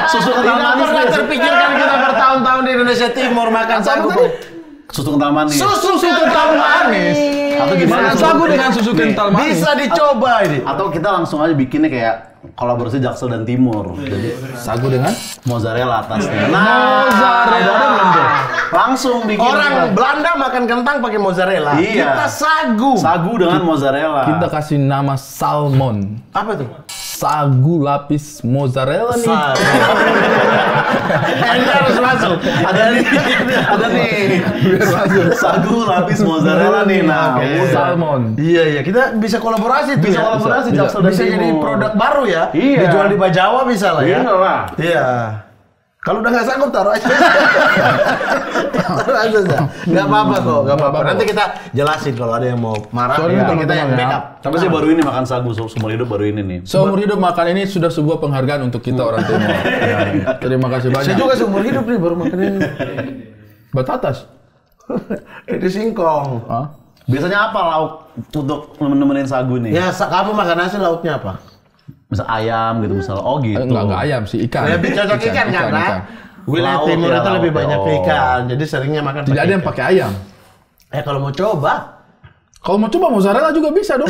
susu kental Tidak manis. pernah nih. terpikirkan kita bertahun-tahun di Indonesia Timur makan sagu. Susu kental manis. Susu kental manis. Atau gimana? Makan sagu dengan susu kental manis. Bisa dicoba ini. Atau kita langsung aja bikinnya kayak kolaborasi Jaksel dan Timur. Jadi Sagu dengan mozzarella atasnya. Mozzarella. Langsung bikin. Orang Belanda makan kentang pakai mozzarella. Iya. Kita sagu. Sagu dengan mozzarella. kita kasih nama salmon. Apa tuh? Sagu lapis mozzarella nih. Ini harus masuk. ada nih. Sagu lapis mozzarella nih. Nah, Oke. Salmon. Iya, kita bisa kolaborasi tuh Bisa ya. kolaborasi Bisa, Jaksel dan bisa jadi Timur. produk baru ya. Iya. Dijual di Bajawa bisa lah ya. Iya lah. Iya. Kalau udah nggak sanggup taruh aja. Taruh aja. Nggak apa-apa kok, nggak apa-apa. Nanti kita jelasin kalau ada yang mau marah. Soalnya Kita yang teman-teman ya. backup. Tapi saya baru ini makan sagu seumur hidup baru ini nih. Seumur hidup makan ini sudah sebuah penghargaan untuk kita orang Timur. Ya, terima kasih Saya banyak. juga seumur hidup nih baru makan ini. Batatas. Ini singkong. Hah? Biasanya apa lauk untuk nemenin sagu nih? Ya, kamu makan nasi lauknya apa? Misal ayam gitu misalnya. Oh gitu. Enggak ayam sih, ikan. Lebih cocok ikan kan? ikan. Wilayah Laut timur ya, itu lebih laut. banyak Oh. ikan, jadi seringnya makan Tidak ada yang ikan. pakai ayam. Kalau mau coba, Kalau mau coba mozzarella juga bisa dong.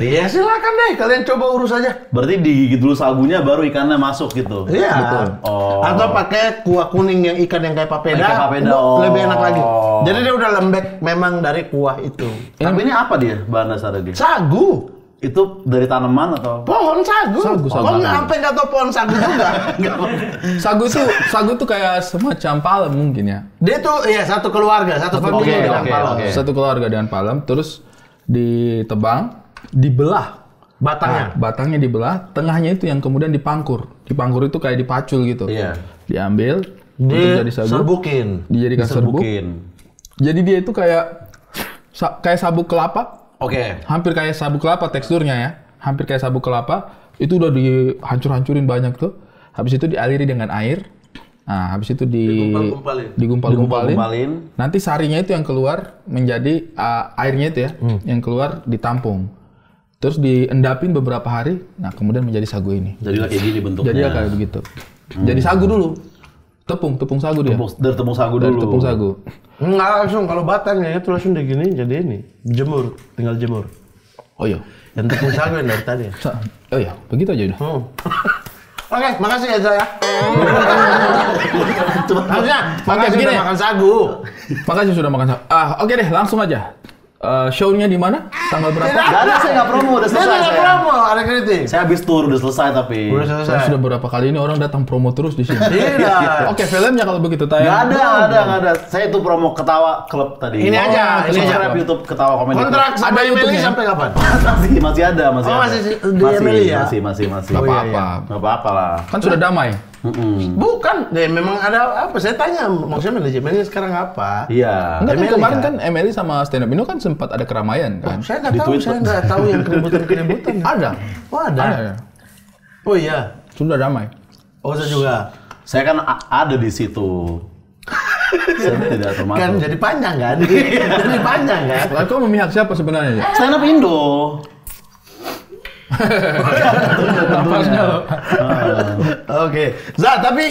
iya silakan deh, kalian coba urus aja. Berarti digigit dulu sagunya baru ikannya masuk gitu. Iya. Betul. Oh. Atau pakai kuah kuning yang ikan yang kayak papeda, Kayak papeda, oh. lebih enak lagi. Jadi dia udah lembek memang dari kuah itu. Tapi ini apa dia bahan dasarnya dia? Sagu, Itu dari tanaman atau? pohon sagu. Sagu. Kok sampai nggak tahu pohon sagu juga? Sagu itu kayak semacam palem mungkin ya. Dia tuh ya satu keluarga, satu famili dengan palem. oke. Satu keluarga dengan palem, terus ditebang, dibelah. Batangnya. Nah, batangnya dibelah, tengahnya itu yang kemudian dipangkur. Dipangkur itu kayak dipacul gitu. Iya. Diambil, untuk jadi sagu, Serbukin. dijadikan serbuk. Serbukin. Jadi dia itu kayak sabuk kelapa, Oke. hampir kayak sabuk kelapa teksturnya ya. Hampir kayak sabuk kelapa. Itu udah dihancur-hancurin banyak tuh. Habis itu dialiri dengan air. Nah, habis itu digumpal-gumpalin. Digumpalin. Nanti sarinya itu yang keluar menjadi airnya itu ya, yang keluar ditampung. Terus diendapin beberapa hari. Nah, kemudian menjadi sagu ini. Jadilah kayak gini bentuknya. Jadi kayak begitu. Jadi sagu dulu. Tepung sagu dia. Dari tepung sagu Dari dulu. tepung sagu. Nggak langsung, kalau batangnya itu langsung digini jadi ini. Jemur, tinggal jemur. Oh iya. Yang tepung sagu yang dari tadi. Oh iya, begitu aja udah. Oke, makasih ya Zaya. Harusnya, makasih begini. udah makan sagu. Makasih sudah makan sagu. Oke deh, langsung aja. Show-nya di mana? Tanggal berapa? Gak ada, saya nggak promo, udah Saya selesai. nggak promo, ada kritik. Saya habis tour, udah selesai tapi. Udah Saya selesai. sudah beberapa kali ini orang datang promo terus di sini. Tidak. Oke, filmnya kalau begitu Nggak tayang. nggak ada. Saya itu promo Ketawa Club tadi. Ini aja, ini subscribe aja. YouTube Ketawa Komedi. Kontrak sama Ada Emily YouTube-nya. sampai kapan? masih ada. Oh, masih di Emily ya? Masih. Gak Oh, iya, apa-apa. Nggak apa-apa lah. Kan sudah damai. Bukan, memang ada apa? Saya tanya, maksudnya manajemennya sekarang apa? Iya. Enggak kan Emily kemarin kan? kan Emily sama Stand Up Indo kan sempat ada keramaian kan. Saya nggak Di tahu, Twitter. saya nggak tahu yang keributan. Ada. Oh ada. Ada. Oh iya. Sudah damai. Oh saya juga. Saya kan ada di situ. Saya tidak termasuk. Kan jadi panjang kan? Jadi panjang kan? Lalu kau memihak siapa sebenarnya? Ya? Stand up Indo. Napasnya loh. Oke. Tapi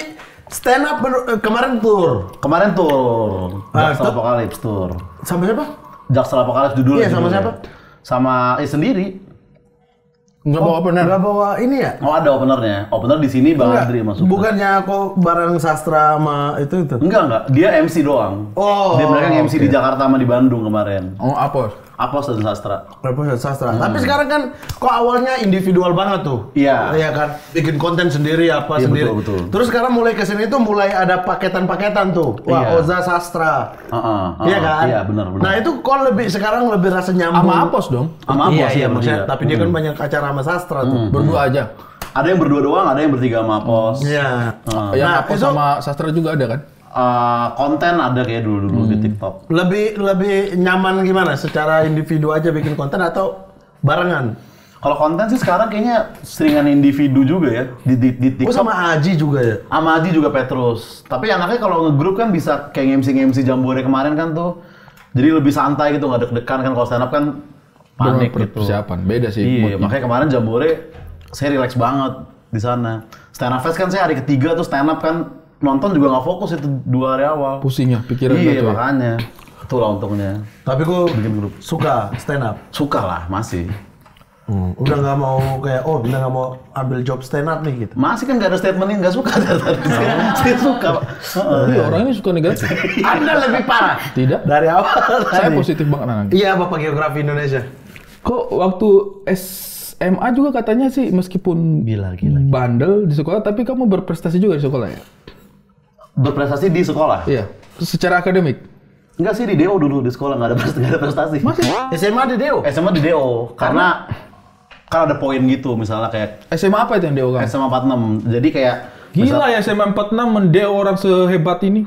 stand up kemarin tour. Kemarin tour. Jaksel itu- Apocalypse tour. Sama siapa? Jaksel Apocalypse judulnya. Iya, sama judulnya. siapa? Sama sendiri. Enggak bawa opener. Nggak bawa ini ya? Oh ada openernya. Opener di sini Bang Enggak. Adri masuk. Bukannya kok bareng sastra sama itu? Enggak. Dia MC doang. Oh, Dia mereka MC oke. di Jakarta sama di Bandung kemarin. Oh, Apos. Apos dan Sastra. Representasi sastra. Tapi sekarang kan kok awalnya individual banget tuh. Iya. Iya kan? Bikin konten sendiri apa Iya, sendiri. betul. Terus sekarang mulai kesini tuh mulai ada paketan-paketan tuh. Wah, Iya. Oza Sastra. Iya Iya kan? Iya benar. Nah, itu kok sekarang lebih rasa nyambung. Sama Apos dong. Sama Apos Iya, ya maksudnya. bertiga. Tapi dia kan banyak acara sama sastra tuh. Berdua aja. Ada yang berdua doang, ada yang bertiga sama Apos. Iya. Yang Nah, Apos itu- sama Sastra juga ada kan? Konten ada kayak dulu di TikTok. Lebih nyaman gimana? Secara individu aja bikin konten atau barengan? Kalau konten sih sekarang kayaknya seringan individu juga ya di Oh, TikTok. sama Aji juga ya? Sama Adi juga Petrus. Tapi anaknya kalau ngegrup kan bisa kayak MC Jambore kemarin kan tuh. Jadi lebih santai gitu, nggak deg-degan kan. Kalau stand up kan panik gitu. Persiapan. Beda sih. Iya, moodnya. makanya kemarin Jambore saya relax banget di sana. Stand up fest kan saya hari ketiga tuh stand up kan nonton juga nggak fokus itu 2 hari awal. Pusing ya pikiran Iya gitu ya. makanya. Itulah untungnya. Tapi kok Bikin grup. suka stand up? Suka lah masih. Udah nggak mau kayak, oh udah nggak mau ambil job stand up nih gitu? Masih kan nggak ada statement ini nggak suka tadi. Saya suka. Pak. Iya, orang ini suka negatif. Anda lebih parah Tidak. dari awal Saya tadi. positif banget Nanang. Iya, Bapak Geografi Indonesia. Kok waktu SMA juga katanya sih meskipun Gila. bandel di sekolah, tapi kamu berprestasi juga di sekolah ya? Berprestasi di sekolah. Iya. Secara akademik. Enggak sih di DO dulu di sekolah nggak ada prestasi. Masih? SMA di Deo? SMA di DO karena kan ada poin gitu misalnya kayak SMA apa itu yang DO kamu? SMA 46. Jadi kayak Gila ya SMA 46 mendeo orang sehebat ini.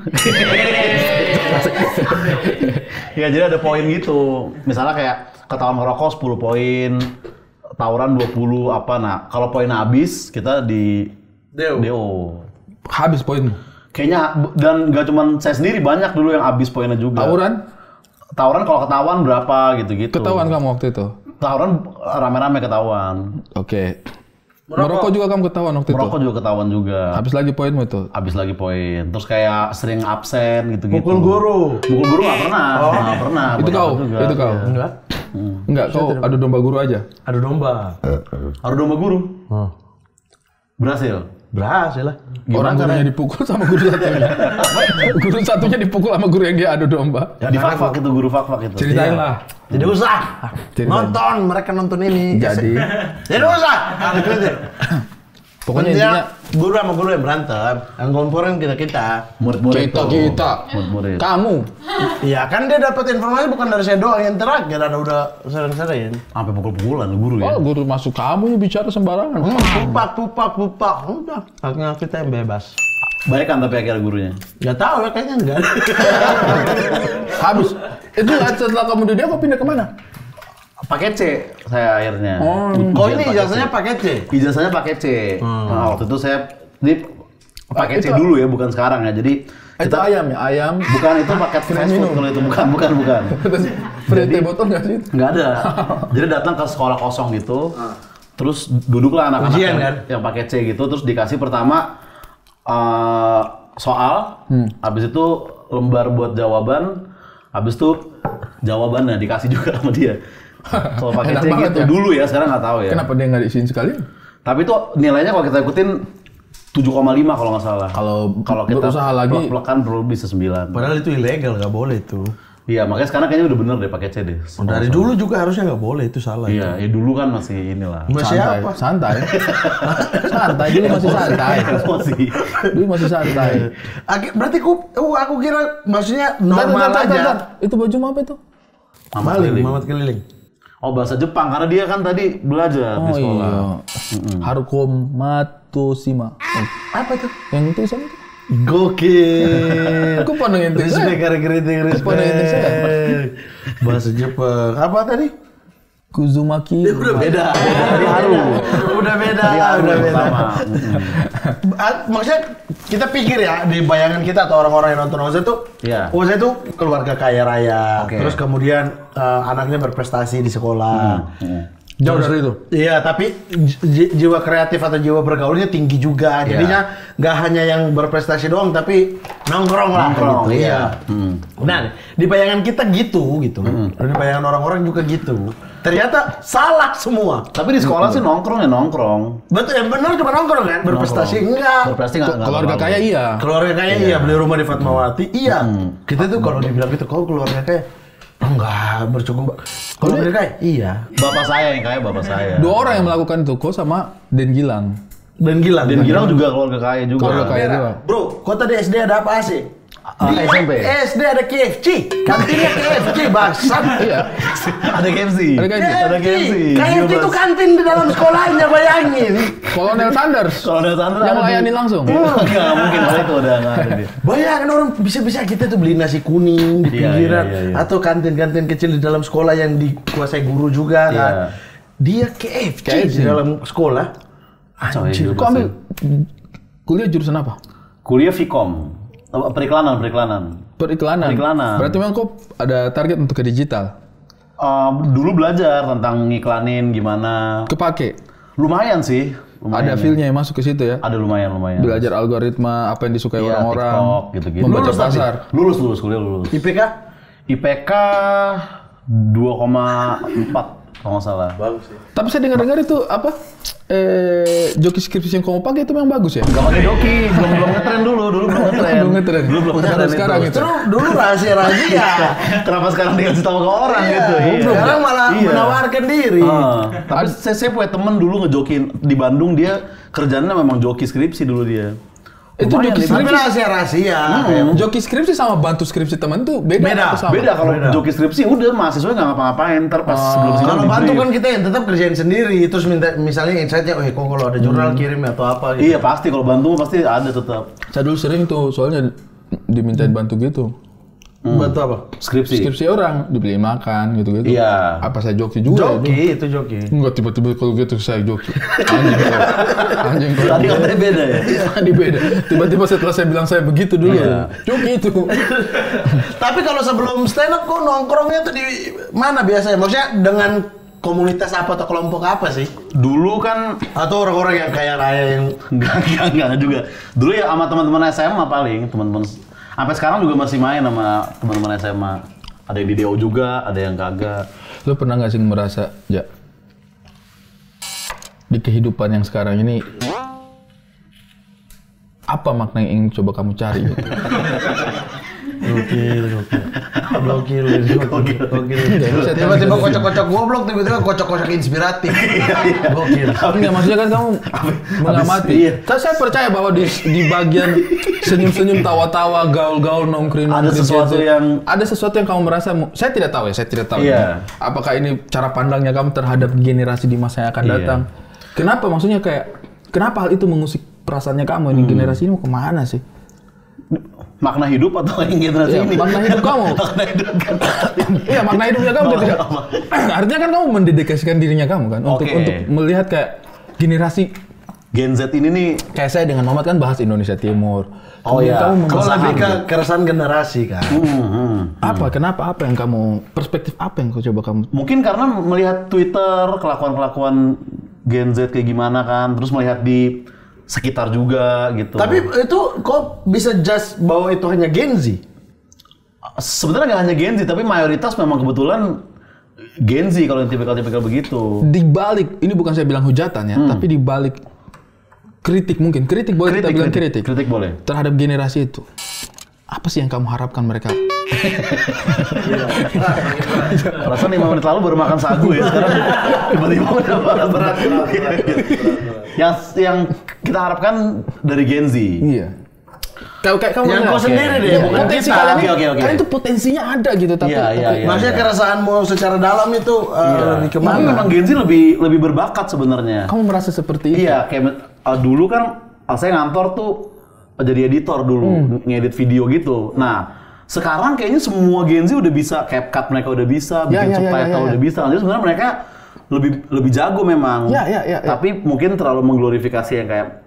ya jadi ada poin gitu. Misalnya kayak ketahuan merokok 10 poin, tawuran 20 apa. Nah, kalau poinnya habis kita di Deo. DO. Habis poinmu. Kayaknya dan nggak cuma saya sendiri banyak dulu yang habis poinnya juga. Tawuran kalau ketahuan berapa gitu-gitu. Ketahuan kamu waktu itu? Tawuran rame-rame ketahuan. Oke. Merokok juga kamu ketahuan waktu itu? Merokok juga ketahuan juga. Habis lagi poinmu itu? Habis lagi poin. Terus kayak sering absen gitu-gitu. Pukul guru. Pukul guru nggak pernah. Nggak pernah. Itu Banyak kau? juga. Itu kau? Enggak. Enggak, kau adu domba guru aja? Adu domba. Adu domba guru. Berhasil. Berhasil lah. Orang gurunya dipukul sama guru satunya. Guru satunya dipukul sama guru yang dia adu domba. Ya, di fak-fak itu, guru fak-fak itu. Ceritain lah. Tidak usah. Ceritain. Nonton, mereka nonton ini. Jadi, Tidak usah. pokoknya Intinya intinya guru sama guru yang berantem, yang komporin kita. Murid-murid itu. kita, Murid-murid. kamu. Iya kan dia dapat informasi bukan dari saya doang yang terakhir ada udah sering-sering. Sampai pukul-pukulan guru ya. Oh, guru masuk kamu ya bicara sembarangan. Pupak. Udah, akhirnya kita yang bebas. Baik kan tapi akhirnya gurunya. Gak tahu ya kayaknya enggak. Habis. Itu setelah kamu di dia, kau pindah kemana? Pakai C saya akhirnya. Oh ini ijazahnya pakai C. Ijazahnya pakai C. Nah, waktu itu saya di pakai C Itu- dulu ya, bukan sekarang ya. Jadi Itu ayam ya, ayam. bukan itu paket fast food kalau itu bukan. Free teh botol nggak sih? Nggak ada. Jadi datang ke sekolah kosong gitu. Terus duduklah anak-anak Ujian, kan? yang pakai C gitu. Terus dikasih pertama soal. Habis itu lembar buat jawaban. Habis itu jawabannya dikasih juga sama dia. Kalau pakai Enak C banget gitu ya. dulu ya, sekarang nggak tahu ya. Kenapa dia nggak diisiin sekali? Tapi itu nilainya kalau kita ikutin 7,5 kalau nggak salah. Kalau kita berusaha lagi, plek-plekan perlu bisa 9. Padahal itu ilegal, nggak boleh itu. Iya, makanya sekarang kayaknya udah bener deh pakai C deh. Dari dulu juga harusnya nggak boleh, itu salah. Iya, ya dulu kan masih inilah. Masih santai, apa? santai, santai dulu masih santai, Emosi. dulu masih santai. Berarti aku kira maksudnya normal Bentar, aja. bentar. Itu baju apa itu? Mamat keliling. Oh, bahasa Jepang karena dia kan tadi belajar di Oh sekolah. iya. Haruko Matsushima. Apa itu? Yang itu sama itu. Gokil. Aku pandang itu Respect, saya. keriting, Kepada itu saya. respect. Bahasa Jepang. Apa tadi? Kuzumaki. Udah beda. Udah beda. Sama. Maksudnya kita pikir ya di bayangan kita atau orang-orang yang nonton Oza tuh, Iya. Oza itu keluarga kaya raya, Oke. terus kemudian anaknya berprestasi di sekolah. Jauh dari itu. Iya, tapi jiwa kreatif atau jiwa bergaulnya tinggi juga. Iya. Jadinya nggak hanya yang berprestasi doang, tapi nongkrong lah. Nongkrong, gitu. iya. Nah, di bayangan kita gitu. Dan di bayangan orang-orang juga gitu. Ternyata salah semua. Tapi di sekolah sih nongkrong ya nongkrong. Betul, yang benar cuma nongkrong kan? Berprestasi enggak. Berprestasi nggak Keluarga terlalu. kaya iya. Keluarga kaya iya, beli rumah di Fatmawati. Iya. Kita tuh kalau dibilang gitu, kau keluarga kaya. Enggak, bercukup. Keluarga kaya? Iya. Bapak saya yang kaya, bapak saya. 2 orang yang melakukan itu, kau sama Den Gilang. Dan Gilang. Dan Gilang juga keluarga kaya juga. Keluarga kaya juga. Bro, kau tadi SD ada apa sih? SMP. SD ada KFC. Kantinnya KFC, bangsat. Iya. Ada KFC. Ada KFC. Ada KFC. KFC itu kantin di dalam sekolahnya, bayangin. Kolonel Sanders. Kalau ada Sandra Yang ada melayani di- langsung. Nggak mungkin kalau itu udah nggak ada dia. Bayangin orang bisa-bisa kita tuh beli nasi kuning di Iya, pinggiran. iya. Atau kantin-kantin kecil di dalam sekolah yang dikuasai guru juga kan. Iya. Dia KFC KFC. di dalam sekolah. Coy, Anjir. Kau ambil kuliah jurusan apa? Kuliah Vkom. Periklanan. Periklanan. Periklanan. Berarti memang kau ada target untuk ke digital. Dulu belajar tentang ngiklanin gimana. Kepake. Lumayan sih. Ada feel-nya yang masuk ke situ ya. Ada lumayan. Belajar algoritma, apa yang disukai Iya, orang-orang. TikTok, gitu-gitu. Membaca Lulus tapi. pasar. Lulus, kuliah lulus. IPK? IPK 2,4 kalau nggak salah. Bagus sih. Tapi saya dengar-dengar itu apa? Joki skripsi yang kamu pakai itu memang bagus ya? Gak pakai joki, belum ngetren dulu belum ngetren. Belum ngetren. Dulu belum Baru ngetren sekarang itu. itu. Terus dulu rahasia-rahasia. Kenapa sekarang dikasih tahu ke orang gitu? Sekarang malah Iya. menawarkan diri. Tapi saya punya temen dulu ngejokin di Bandung, dia kerjanya memang joki skripsi dulu dia. Itu Lumayan joki nih, Tapi skripsi. rahasia-rahasia. Joki skripsi sama bantu skripsi teman itu beda. Beda. atau sama? Beda kalau Beda. joki skripsi udah mahasiswa nggak ngapa-ngapain, ntar pas sebelum sidang Kalau bantu di-brief. kan kita yang tetap kerjain sendiri, terus minta misalnya insight-nya, kok kalau ada jurnal kirim atau apa gitu. Iya pasti kalau bantu pasti ada tetap Saya dulu sering tuh soalnya dimintain bantu gitu. Bantu apa? skripsi. Skripsi orang dibeliin makan gitu-gitu. Iya. Apa saya joki juga? Joki, itu joki. Enggak tiba-tiba kalau gitu saya joki. Anjing kau. Anjing kau. Tadi katanya beda ya. Tadi beda. Tiba-tiba setelah saya bilang saya begitu dulu. Iya. Joki itu. Tapi kalau sebelum stand up kok nongkrongnya tuh di mana biasanya? Maksudnya dengan komunitas apa atau kelompok apa sih? Dulu kan Atau orang-orang yang kaya raya yang enggak juga. Dulu ya sama teman-teman SMA paling, teman-teman sampai sekarang juga masih main sama teman-teman SMA. Ada yang di DO juga, ada yang kagak. Lo pernah nggak sih merasa, ja, di kehidupan yang sekarang ini apa makna yang ingin coba kamu cari? Gitu? gokil. Tiba-tiba Tiba-tiba kocok-kocok goblok, tiba-tiba kocok-kocok inspiratif. Gokil. Enggak, maksudnya kan kamu mengamati. Iya. Saya percaya bahwa di bagian senyum-senyum, tawa-tawa, gaul-gaul, nongkring, Ada sesuatu yang- ada sesuatu yang kamu merasa. Saya tidak tahu ya, saya tidak tahu. Iya. Apakah ini cara pandangnya kamu terhadap generasi di masa yang akan Iya. datang? Kenapa? Maksudnya kayak kenapa hal itu mengusik perasaannya kamu? Ini generasi ini mau kemana sih? Makna hidup atau yang generasi Iya, ini? makna hidup kamu. Makna hidup kan. Iya, makna hidupnya kamu ketika artinya kan kamu mendedikasikan dirinya kamu kan untuk Oke. untuk melihat kayak generasi Gen Z ini nih kayak saya dengan Muhammad kan bahas Indonesia Timur. Oh, Kemudian iya. kamu Kalau membahas lebih ke keresahan generasi kan. apa? Kenapa? Apa yang kamu perspektif apa yang kau coba kamu? mungkin karena melihat Twitter kelakuan-kelakuan Gen Z kayak gimana kan, terus melihat di sekitar juga gitu. Tapi itu kok bisa just bahwa itu hanya Gen Z? sebenarnya nggak hanya Gen Z, tapi mayoritas memang kebetulan Gen Z kalau yang tipikal-tipikal begitu. Di balik ini bukan saya bilang hujatan ya, tapi di balik kritik mungkin kritik boleh kita bilang kritik Kritik boleh. terhadap generasi itu. Apa sih yang kamu harapkan mereka? Perasaan 5 menit lalu baru makan sagu ya, sekarang tiba-tiba udah berat. Yang kita harapkan dari Gen Z. Iya. Kayak kamu Yang nggak? kau sendiri deh, Iya, bukan potensi kita. kalian, Oke. kalian itu potensinya ada gitu tapi Iya, iya, iya. Maksudnya keresahanmu secara dalam itu lebih Mungkin kemana? memang Gen Z lebih berbakat sebenarnya. kamu merasa seperti itu. Iya, kayak dulu kan saya ngantor tuh jadi editor dulu, ngedit video gitu. Nah, sekarang kayaknya semua Gen Z udah bisa CapCut, mereka udah bisa, bikin Ya, subtitle ya. udah bisa. Jadi sebenarnya mereka lebih jago memang. Ya. Tapi mungkin terlalu mengglorifikasi yang kayak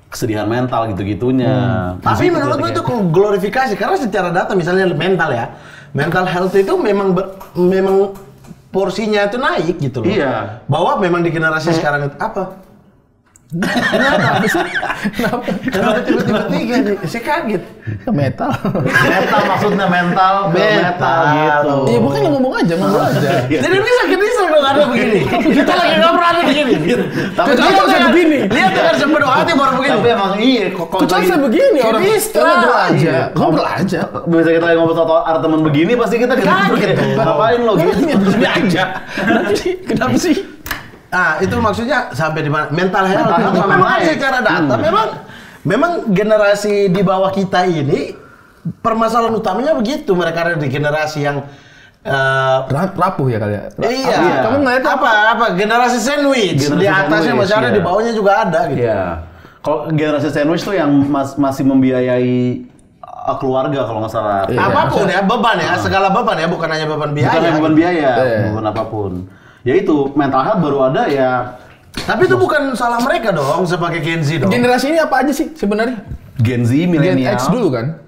kesedihan mental gitu-gitunya. Tapi menurut gue itu glorifikasi karena secara data misalnya mental ya, mental health itu memang porsinya itu naik gitu loh. Iya. Bahwa memang di generasi sekarang itu apa? Kenapa tiba-tiba tiga nih? Saya kaget. Metal. Metal maksudnya mental gitu. Iya, bukan ngomong aja. Jadi ini sakit-sakit dong ada begini. Kita lagi ngobrol ada begini. Tapi Lihat saya begini. Lihat dengan sepenuh hati baru begini. Tapi emang iya kok saya begini orang. Ngobrol aja. Ngobrol aja. Bisa kita lagi ngobrol soal ada teman begini pasti kita kaget. Ngapain lo gitu? Aja. Kenapa sih? Ah, itu maksudnya sampai di mana? Mental health. Mental health Memang naik. secara data memang generasi di bawah kita ini permasalahan utamanya begitu. Mereka ada di generasi yang rapuh ya kali ya. iya. Kamu ngeliat apa? Generasi sandwich. Generasi Di atasnya sandwich, masih ada, iya. di bawahnya juga ada gitu. Iya. Kalau generasi sandwich tuh yang masih membiayai keluarga kalau nggak salah. Iya. Apapun ya, beban ya, segala beban ya, bukan hanya beban biaya. Bukan yang beban biaya, Iya. bukan apapun. Ya itu, mental health baru ada ya. Tapi itu bukan salah mereka dong, sebagai Gen Z dong. Generasi ini apa aja sih sebenarnya? Gen Z, Gen milenial. X dulu kan?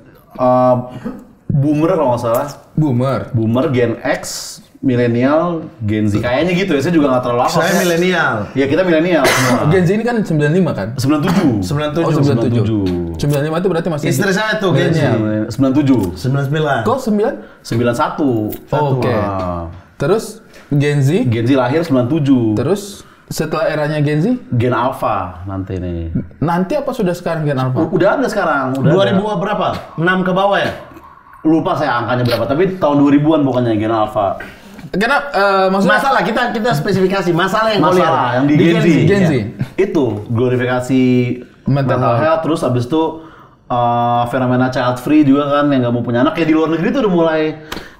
Boomer kalau nggak salah. Boomer, Gen X, milenial, Gen Z. Kayaknya gitu ya, saya juga nggak terlalu hafal. Saya milenial. Ya kita milenial semua. Gen Z ini kan 95 kan? 97. 97. Oh 97. 95 itu berarti masih Istri saya tuh Gen Z. milenial. 97. 99. Kok 9? 91. Oke. Wah. Terus Gen Z, Gen Z lahir 97. terus setelah eranya Gen Z, Gen Alpha nanti nih. nanti apa sudah sekarang Gen Alpha? Udah ada sekarang. Udah 2000 ada. berapa? 6 ke bawah ya? Lupa saya angkanya berapa, tapi tahun 2000-an pokoknya Gen Alpha. Karena maksudnya Masalah kita spesifikasi masalah yang Masalah yang di Di Gen Z. Gen Z. Ya. Itu glorifikasi Mental mental health, terus habis itu fenomena child free juga kan yang nggak mau punya anak. Kayak di luar negeri tuh udah mulai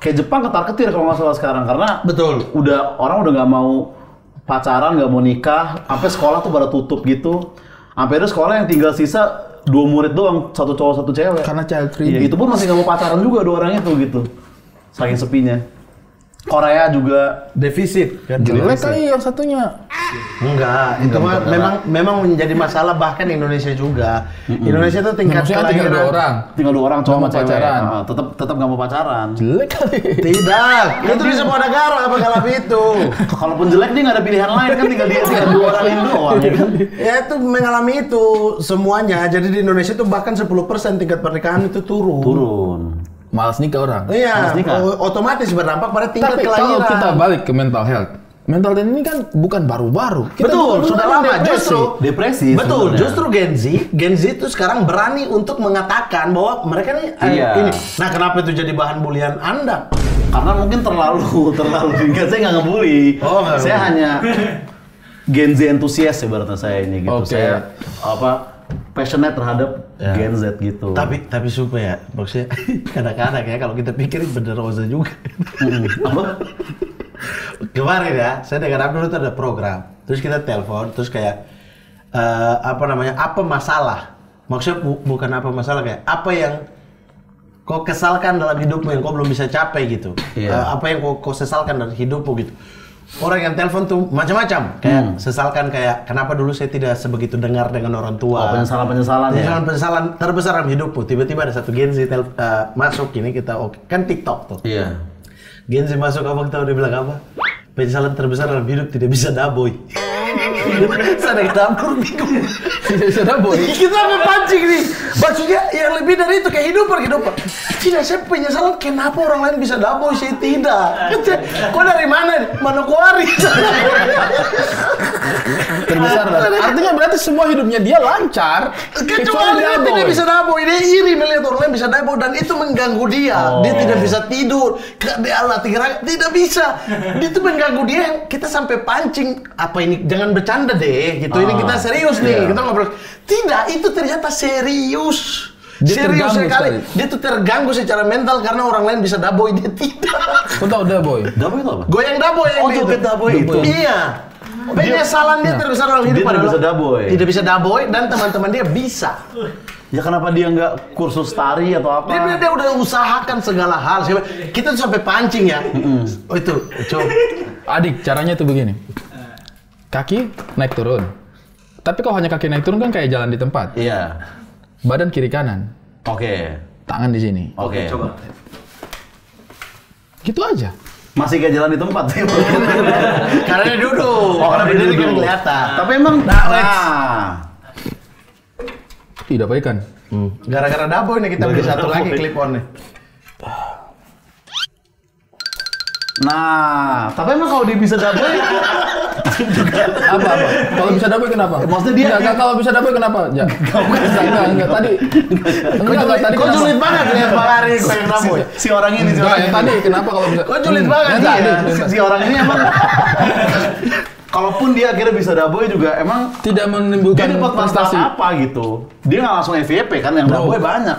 kayak Jepang ketar-ketir kalau nggak salah sekarang karena Betul. orang udah nggak mau pacaran, nggak mau nikah, sampai sekolah tuh pada tutup gitu. Sampai ada sekolah yang tinggal sisa 2 murid doang, 1 cowok 1 cewek. karena child free. Iya, itu pun masih nggak mau pacaran juga 2 orang itu gitu. Saking sepinya. Korea juga Defisit kan? Jelek kali yang satunya. Enggak, itu mah memang menjadi masalah bahkan Indonesia juga. Indonesia tuh tingkat Maksudnya tinggal 2 orang. tinggal 2 orang cowok Nggak sama mau cewek. pacaran. Tetap nggak mau pacaran. Jelek kali. Tidak, itu di semua negara mengalami itu. Kalaupun jelek dia nggak ada pilihan lain kan tinggal 2 orang ini doang ya kan. Ya itu mengalami itu semuanya. Jadi di Indonesia tuh bahkan 10% tingkat pernikahan itu turun. Turun. Malas nikah orang. Iya, Harus nikah. otomatis berdampak pada tingkat Tapi kalau kelahiran. kita balik ke mental health, mental health ini kan bukan baru-baru. Kita Betul, dulu sudah kan lama. depresi. Justru Depresi Betul, sebenarnya. justru Gen Z itu sekarang berani untuk mengatakan bahwa mereka nih Iya. ini. Nah, kenapa itu jadi bahan bulian Anda? Karena mungkin terlalu tinggal. Saya nggak ngebully. Oh, nggak saya ngebully. hanya Gen Z entusias sebenarnya saya ini gitu. Oke. Saya passionate terhadap Ya. Gen Z gitu. Tapi supaya maksudnya kadang-kadang ya kalau kita pikirin bener Oza juga. Apa? Kemarin ya, saya dengar dulu tuh ada program. Terus kita telepon, terus kayak apa masalah? Maksudnya bukan apa masalah kayak apa yang kau kesalkan dalam hidupmu yang kau belum bisa capai gitu. Iya. Apa yang kau sesalkan dari hidupmu gitu. Orang yang telepon tuh macam-macam. Kayak sesalkan kayak kenapa dulu saya tidak sebegitu dengar dengan orang tua. Penyesalan ya. Penyesalan terbesar dalam hidupku. Tiba-tiba ada satu Gen Z masuk ini kita kan TikTok tuh. Iya. Gen Z masuk abang tahu dia bilang apa? Penyesalan terbesar dalam hidup tidak bisa daboy. Saya dapur bingung. Tidak bisa daboy. Kita memancing nih. Maksudnya yang lebih dari itu kehidupan. Tidak, saya penyesalan kenapa orang lain bisa daboy, saya tidak. Kok dari mana? Manokwari. Terbesar. Artinya berarti semua hidupnya dia lancar. Kecuali dia tidak bisa daboy, dia iri melihat orang lain bisa daboy dan itu mengganggu dia. Dia tidak bisa tidur, dia Allah tidak bisa. Dia itu mengganggu dia yang kita sampai pancing. Apa ini? Jangan bercanda deh, gitu. Ini kita serius nih, kita ngobrol. Tidak, itu ternyata serius. Dia Serius terganggu sekali. sekali. Dia tuh terganggu secara mental karena orang lain bisa daboy, dia tidak. Kau tahu daboy? Daboy itu apa? Goyang daboy yang itu. joget daboy itu. Iya. Penyesalan dia terbesar dalam hidup Dia tidak adalah bisa daboy. Tidak bisa daboy dan teman-teman dia bisa. Ya kenapa dia nggak kursus tari atau apa? Dia udah usahakan segala hal. Kita tuh sampai pancing ya. Oh itu, coba. Adik, caranya tuh begini. kaki naik turun. Tapi kalau hanya kaki naik turun kan kayak jalan di tempat. Iya. Badan kiri kanan. Oke. Tangan di sini. Oke. Coba. Gitu aja. Masih kayak jalan di tempat sih. Karena dia duduk. Oh, karena dia Berdiri duduk. kan kelihatan. Tapi emang Tidak baik kan? Gara-gara Dabo ini kita beli satu lagi clip on nih. Nah, tapi emang kalau dia bisa double Apa? Kalau bisa double kenapa? Maksudnya dia- Enggak, kalau bisa double kenapa? Ya. Enggak, tadi. Enggak, tadi Kok kenapa? julid banget lihat Bang Ari gue yang Dabo. si orang ini si Enggak, orang yang ini. tadi kenapa kalau bisa? Kok julid banget Yang dia? tadi. Si orang ini emang kalaupun dia akhirnya bisa double juga emang Tidak dia menimbulkan dapat prestasi. manfaat apa gitu. Dia nggak langsung MVP kan yang double banyak.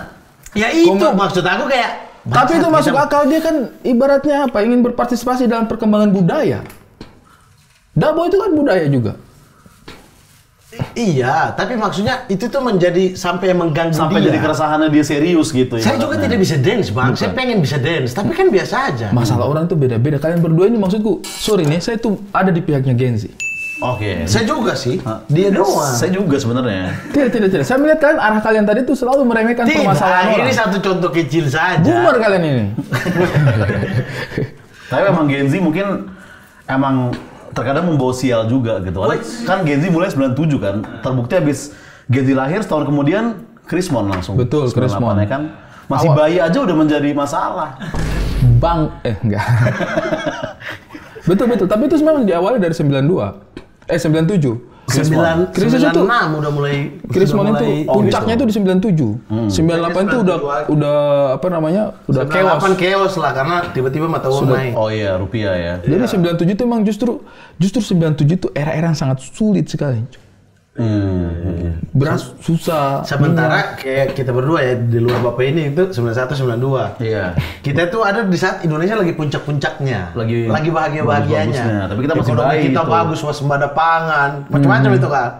Ya itu maksud aku kayak. Tapi itu masuk akal, dia kan ibaratnya apa? Ingin berpartisipasi dalam perkembangan budaya. Dabo itu kan budaya juga. Iya, tapi maksudnya itu tuh menjadi sampai mengganggu Sampai dia. jadi keresahannya dia serius gitu ya. Saya juga tidak bisa dance, Bang. Saya pengen bisa dance, tapi kan biasa aja. Masalah orang tuh beda-beda. Kalian berdua ini maksudku, sorry nih, saya tuh ada di pihaknya Genzi. Oke. Saya juga sih. Dia doang. Saya juga sebenarnya. Tidak. Saya melihat kalian arah kalian tadi tuh selalu meremehkan permasalahan Tidak, ini orang. satu contoh kecil saja. Boomer kalian ini. Tapi emang Gen Z mungkin emang terkadang membawa sial juga gitu. Kan Gen Z mulai 97 kan. Terbukti habis Gen Z lahir setahun kemudian Krismon langsung. Betul, 98 Krismon. ya kan. Masih bayi aja udah menjadi masalah. Enggak. Betul. Tapi itu memang diawali dari 97. Krisis itu 96 udah mulai. Krismon sudah mulai- itu puncaknya itu di 97. 98 itu udah apa namanya? Udah 98 chaos. chaos lah karena tiba-tiba mata uang naik. Oh iya, rupiah ya. Jadi 97 itu emang justru 97 itu era-era yang sangat sulit sekali. Beras susah. Sementara kayak kita berdua ya di luar Bapak ini itu 91 92. Iya. Kita tuh ada di saat Indonesia lagi puncak-puncaknya. Lagi bahagia-bahagianya. bagus-bagusnya. Tapi kita masih Ekonomi baik kita itu. bagus, waspada pangan, macam-macam itu kan.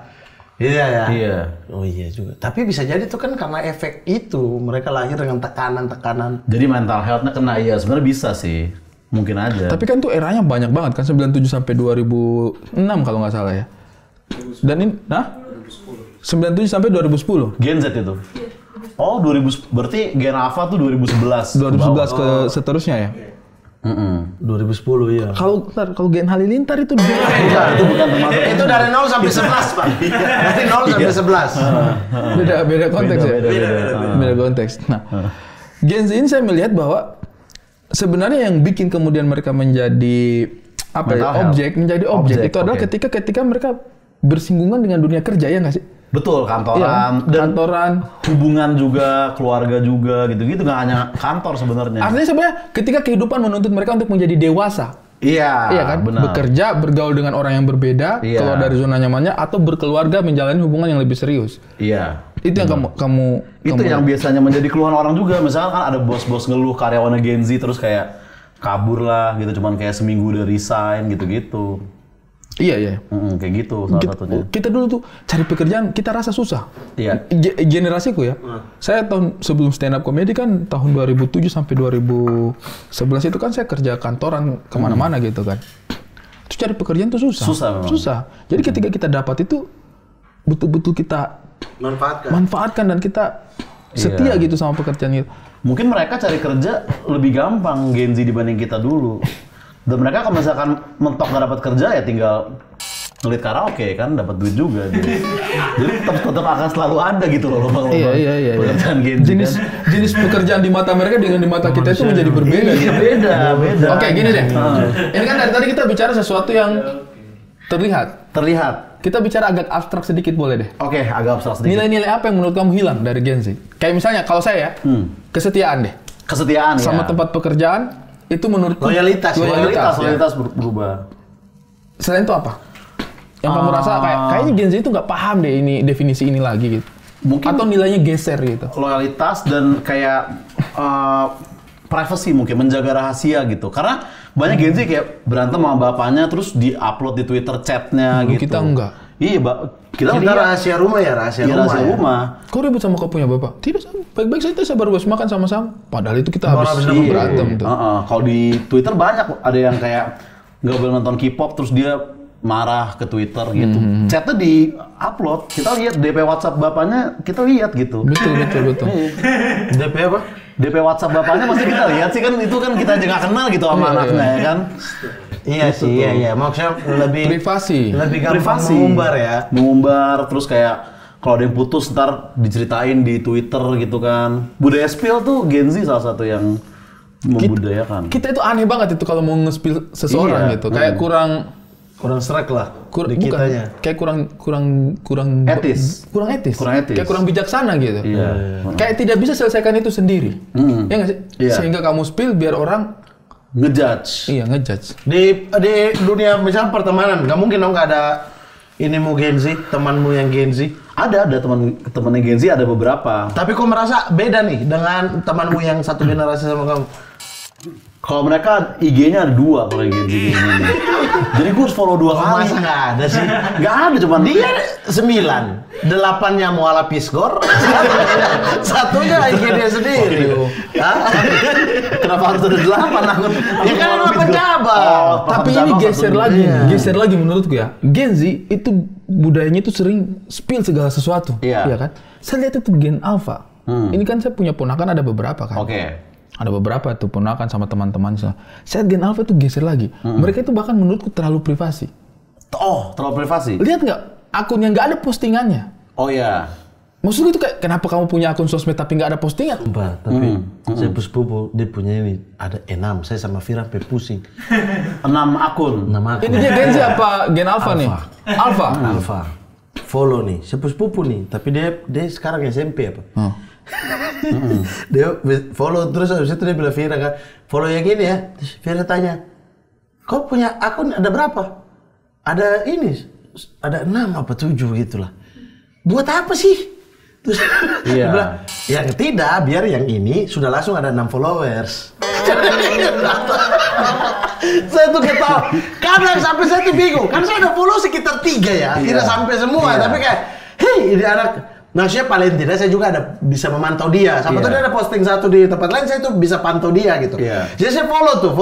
Iya ya. Iya. Oh iya juga. Tapi bisa jadi tuh kan karena efek itu mereka lahir dengan tekanan-tekanan. Jadi mental health-nya kena, iya sebenarnya bisa sih. Mungkin aja. Tapi kan tuh eranya banyak banget kan 97 sampai 2006 kalau nggak salah ya. Dan ini, 97 sampai 2010. Gen Z itu. Oh, 2000 berarti Gen Alpha tuh 2011. 2011 ke seterusnya ya. 2010 ya. Kalau Gen Halilintar itu dia. Bukan, itu bukan termasuk. Itu dari 0 sampai 11, Pak. Berarti 0 sampai 11. beda konteks ya. Beda konteks. Nah, Gen Z ini saya melihat bahwa sebenarnya yang bikin kemudian mereka menjadi apa ya, menjadi objek itu adalah ketika mereka bersinggungan dengan dunia kerja, ya nggak sih? Betul, kantoran. Iya, kantoran. Hubungan juga, keluarga juga, gitu-gitu. Nggak hanya kantor sebenarnya. Artinya sebenarnya ketika kehidupan menuntut mereka untuk menjadi dewasa. Iya Kan? benar. Bekerja, bergaul dengan orang yang berbeda, Iya. keluar dari zona nyamannya, atau berkeluarga menjalani hubungan yang lebih serius. Iya. Itu yang kamu Itu yang biasanya menjadi keluhan orang juga. Misalnya kan ada bos-bos ngeluh karyawannya Gen Z terus kayak kabur lah gitu, cuman kayak seminggu udah resign gitu-gitu. Iya. Kayak gitu salah satunya. Kita dulu tuh cari pekerjaan kita rasa susah. Iya. Generasiku ya. Saya sebelum stand up comedy kan tahun 2007 sampai 2011 itu kan saya kerja kantoran kemana-mana gitu kan. Itu cari pekerjaan tuh susah. Susah memang. Susah. Jadi ketika kita dapat itu betul-betul kita manfaatkan dan kita setia gitu sama pekerjaan itu. Mungkin mereka cari kerja lebih gampang Gen Z dibanding kita dulu. Dan mereka kalau misalkan mentok nggak dapat kerja ya tinggal ngelit karaoke kan dapat duit juga gitu. Jadi tetap akan selalu ada gitu loh lubang-lubang Iya. pekerjaan Gen Z kan. Jenis pekerjaan di mata mereka dengan di mata kita itu menjadi berbeda. Iya, beda. Oke, gini deh. Ini kan dari tadi kita bicara sesuatu yang terlihat. Kita bicara agak abstrak sedikit boleh deh. Oke, agak abstrak sedikit. Nilai-nilai apa yang menurut kamu hilang dari Gen Z? Kayak misalnya kalau saya kesetiaan deh. Kesetiaan Sama ya. tempat pekerjaan itu menurutku Loyalitas berubah. Selain itu apa? Yang kamu rasa kayaknya Gen Z itu nggak paham deh ini definisi ini lagi gitu. Mungkin Atau nilainya geser gitu. loyalitas dan kayak privacy mungkin, menjaga rahasia gitu. Karena banyak Gen Z kayak berantem sama bapaknya terus di-upload di Twitter chatnya Dulu gitu. kita enggak. Iya, kita rahasia rumah ya, rahasia Iya, rumah. rahasia ya. rumah. Kau ribut sama kau punya bapak? Tidak, baik-baik saja saya baru makan sama-sama. Padahal itu kita habis berantem tuh. Kalau di Twitter banyak ada yang kayak nggak boleh nonton K-pop terus dia marah ke Twitter gitu. Chatnya di-upload, kita lihat DP WhatsApp bapaknya, kita lihat gitu. Betul. DP apa? DP WhatsApp bapaknya pasti kita lihat sih kan, itu kan kita aja nggak kenal gitu sama anaknya ya kan. Iya sih, iya. Maksudnya lebih privasi. Lebih gampang mengumbar ya. Mengumbar, terus kayak kalau ada yang putus ntar diceritain di Twitter gitu kan. Budaya spill tuh Gen Z salah satu yang membudayakan. Kita itu aneh banget itu kalau mau nge-spill seseorang gitu. Kayak kurang serak lah di bukan, kitanya. kayak kurang etis. Kurang etis. Kurang etis. Kayak kurang bijaksana gitu. Iya. Kayak tidak bisa selesaikan itu sendiri. Ya nggak sih? Iya. Sehingga kamu spill biar orang ngejudge. Iya, ngejudge. Di dunia misal pertemanan, nggak mungkin dong nggak ada inimu Gen Z, temanmu yang Gen Z. Ada teman yang Gen Z ada beberapa. Tapi kok merasa beda nih dengan temanmu yang satu generasi sama kamu? Kalau mereka IG-nya ada 2 kalau yang Gen Z ini. Jadi gue harus follow 2 kali. Masa nggak ada sih? Nggak ada, cuman Dia 9, 8-nya Muala Pisgor, satunya IG dia sendiri. Kenapa harus ada 8 akun? Ya kan 8 cabang. Tapi ini geser lagi menurutku ya. Gen Z itu budayanya itu sering spill segala sesuatu. Iya. Ya kan? Saya lihat itu Gen Alpha. Ini kan saya punya ponakan ada beberapa kan. Oke. Ada beberapa tuh ponakan sama teman-teman. Saya Gen Alpha itu geser lagi. Mereka itu bahkan menurutku terlalu privasi. Oh, terlalu privasi? Lihat nggak? Akunnya nggak ada postingannya. Oh iya. Maksudku itu kayak, kenapa kamu punya akun sosmed tapi nggak ada postingan? Mbak, tapi saya sepupu dia punya ini, ada 6. Saya sama Fira sampai pusing. 6 akun? 6 akun. Ini dia Gen Z apa Gen Alpha nih? Alpha. Follow nih, sepupu nih. Tapi dia sekarang SMP apa? Dia follow terus, habis itu dia bilang Fira kan, follow yang ini ya. Terus Fira tanya, kau punya akun ada berapa? Ada ini, ada 6 apa 7 gitulah. Buat apa sih? Terus dia bilang, ya tidak, biar yang ini sudah langsung ada 6 followers. Saya tuh ketawa, kadang sampai saya tuh bingung, kan saya udah follow sekitar 3 ya, tidak sampai semua, tapi kayak, hei ini anak. Maksudnya paling tidak saya juga ada bisa memantau dia. Sama tuh dia ada posting satu di tempat lain, saya tuh bisa pantau dia gitu. Jadi saya follow tuh.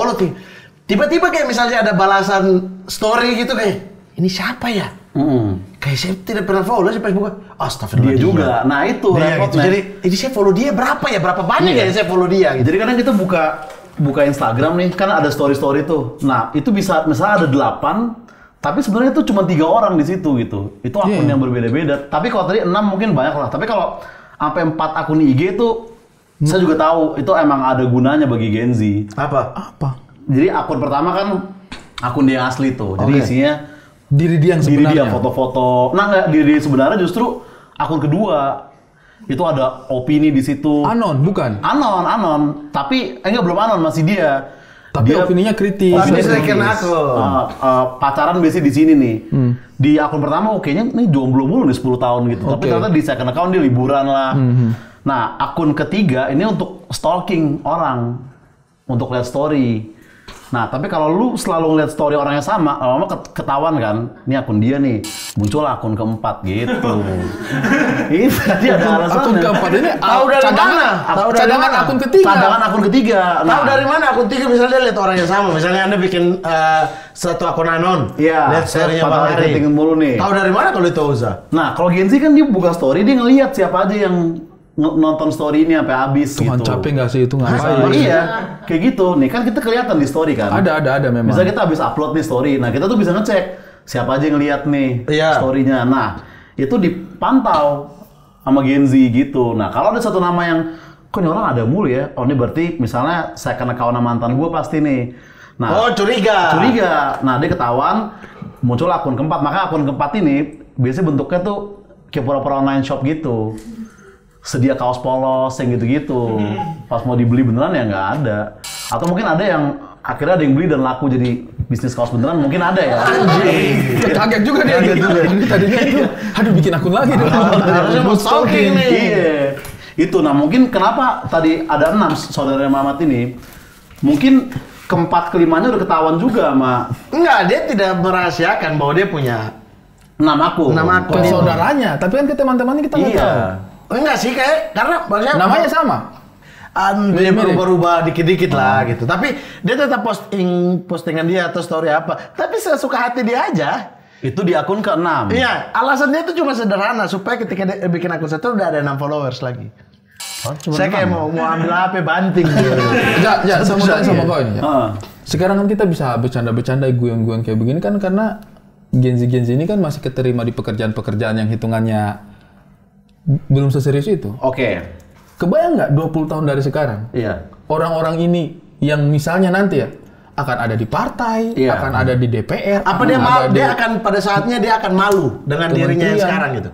Tiba-tiba kayak misalnya ada balasan story gitu kayak, ini siapa ya? Kayak saya tidak pernah follow sih Facebook. Astagfirullah. Dia juga. Nah itu repotnya. Gitu. Jadi ini saya follow dia berapa ya? Berapa banyak ya saya follow dia? Gitu. Jadi kadang kita buka Instagram nih, kan ada story-story tuh. Nah itu bisa misalnya ada 8. Tapi sebenarnya itu cuma 3 orang di situ gitu. Itu akun yang berbeda-beda. Tapi kalau tadi 6 mungkin banyak lah. Tapi kalau sampai 4 akun IG itu saya juga tahu itu emang ada gunanya bagi Gen Z. Apa? Jadi akun pertama kan akun dia yang asli tuh. Jadi isinya diri dia yang sebenarnya. Diri dia foto-foto. Nah enggak, diri dia sebenarnya justru akun kedua. Itu ada opini di situ. Anon, bukan? Anon. Tapi enggak belum anon, masih dia. Tapi opininya kritis. Tapi dia second akun. Pacaran biasanya di sini nih. Di akun pertama kayaknya nih jomblo mulu nih 10 tahun gitu. Tapi ternyata di second account dia liburan lah. Nah, akun ketiga ini untuk stalking orang. Untuk lihat story. Nah, tapi kalau lu selalu ngeliat story orang yang sama, lama-lama ketahuan kan, ini akun dia nih, muncul akun keempat gitu. Ini tadi ada alasan. Akun keempat ini tahu dari mana? Cadangan akun ketiga. Cadangan akun ketiga. Tahu dari mana akun ketiga? Misalnya lihat orang yang sama, misalnya Anda bikin satu akun anon, lihat story-nya Bang Hari. Tahu dari mana kalau itu Uza? Nah, kalau Gen Z kan dia buka story, dia ngelihat siapa aja yang nonton story ini sampai habis gitu. Tuhan capek nggak sih itu ngapain? Iya, kayak gitu. Nih kan kita kelihatan di story kan. Ada memang. Misalnya kita habis upload nih story, nah kita tuh bisa ngecek siapa aja yang ngeliat nih story-nya. Nah, itu dipantau sama Gen Z gitu. Nah, kalau ada satu nama yang kok ini orang ada mulu ya, oh ini berarti misalnya second account mantan gue pasti nih. Nah, curiga. Nah, dia ketahuan muncul akun keempat. Maka akun keempat ini biasanya bentuknya tuh kayak pura-pura online shop gitu. Sedia kaos polos yang gitu-gitu. Pas mau dibeli beneran ya nggak ada. Atau mungkin ada yang akhirnya ada yang beli dan laku jadi bisnis kaos beneran, mungkin ada ya. Anjing. Kaget juga dia. Tadinya itu, aduh bikin akun lagi dong. Harusnya mau stalking nih. Iya. Itu, nah mungkin kenapa tadi ada 6 saudara Mamat ini, mungkin keempat kelimanya udah ketahuan juga sama. Enggak, dia tidak merahasiakan bahwa dia punya 6 akun. Ke saudaranya, tapi kan ke teman-temannya kita nggak tahu. Enggak sih, kayak karena maksudnya namanya sama. dia berubah-ubah dikit-dikit lah gitu. Tapi dia tetap postingan dia atau story apa. Tapi sesuka hati dia aja. Itu di akun ke-6. Iya, alasannya itu cuma sederhana supaya ketika dia bikin akun 1 udah ada 6 followers lagi. Saya kayak mau ambil HP banting gitu. Ya, saya mau tanya sama kau ini. Sekarang kan kita bisa bercanda-bercanda guyon-guyon kayak begini kan karena Gen Z ini kan masih keterima di pekerjaan-pekerjaan yang hitungannya belum seserius itu. Oke. Kebayang nggak 20 tahun dari sekarang? Iya. Orang-orang ini yang misalnya nanti ya akan ada di partai, akan ada di DPR. Apa dia akan pada saatnya dia akan malu dengan dirinya yang sekarang gitu?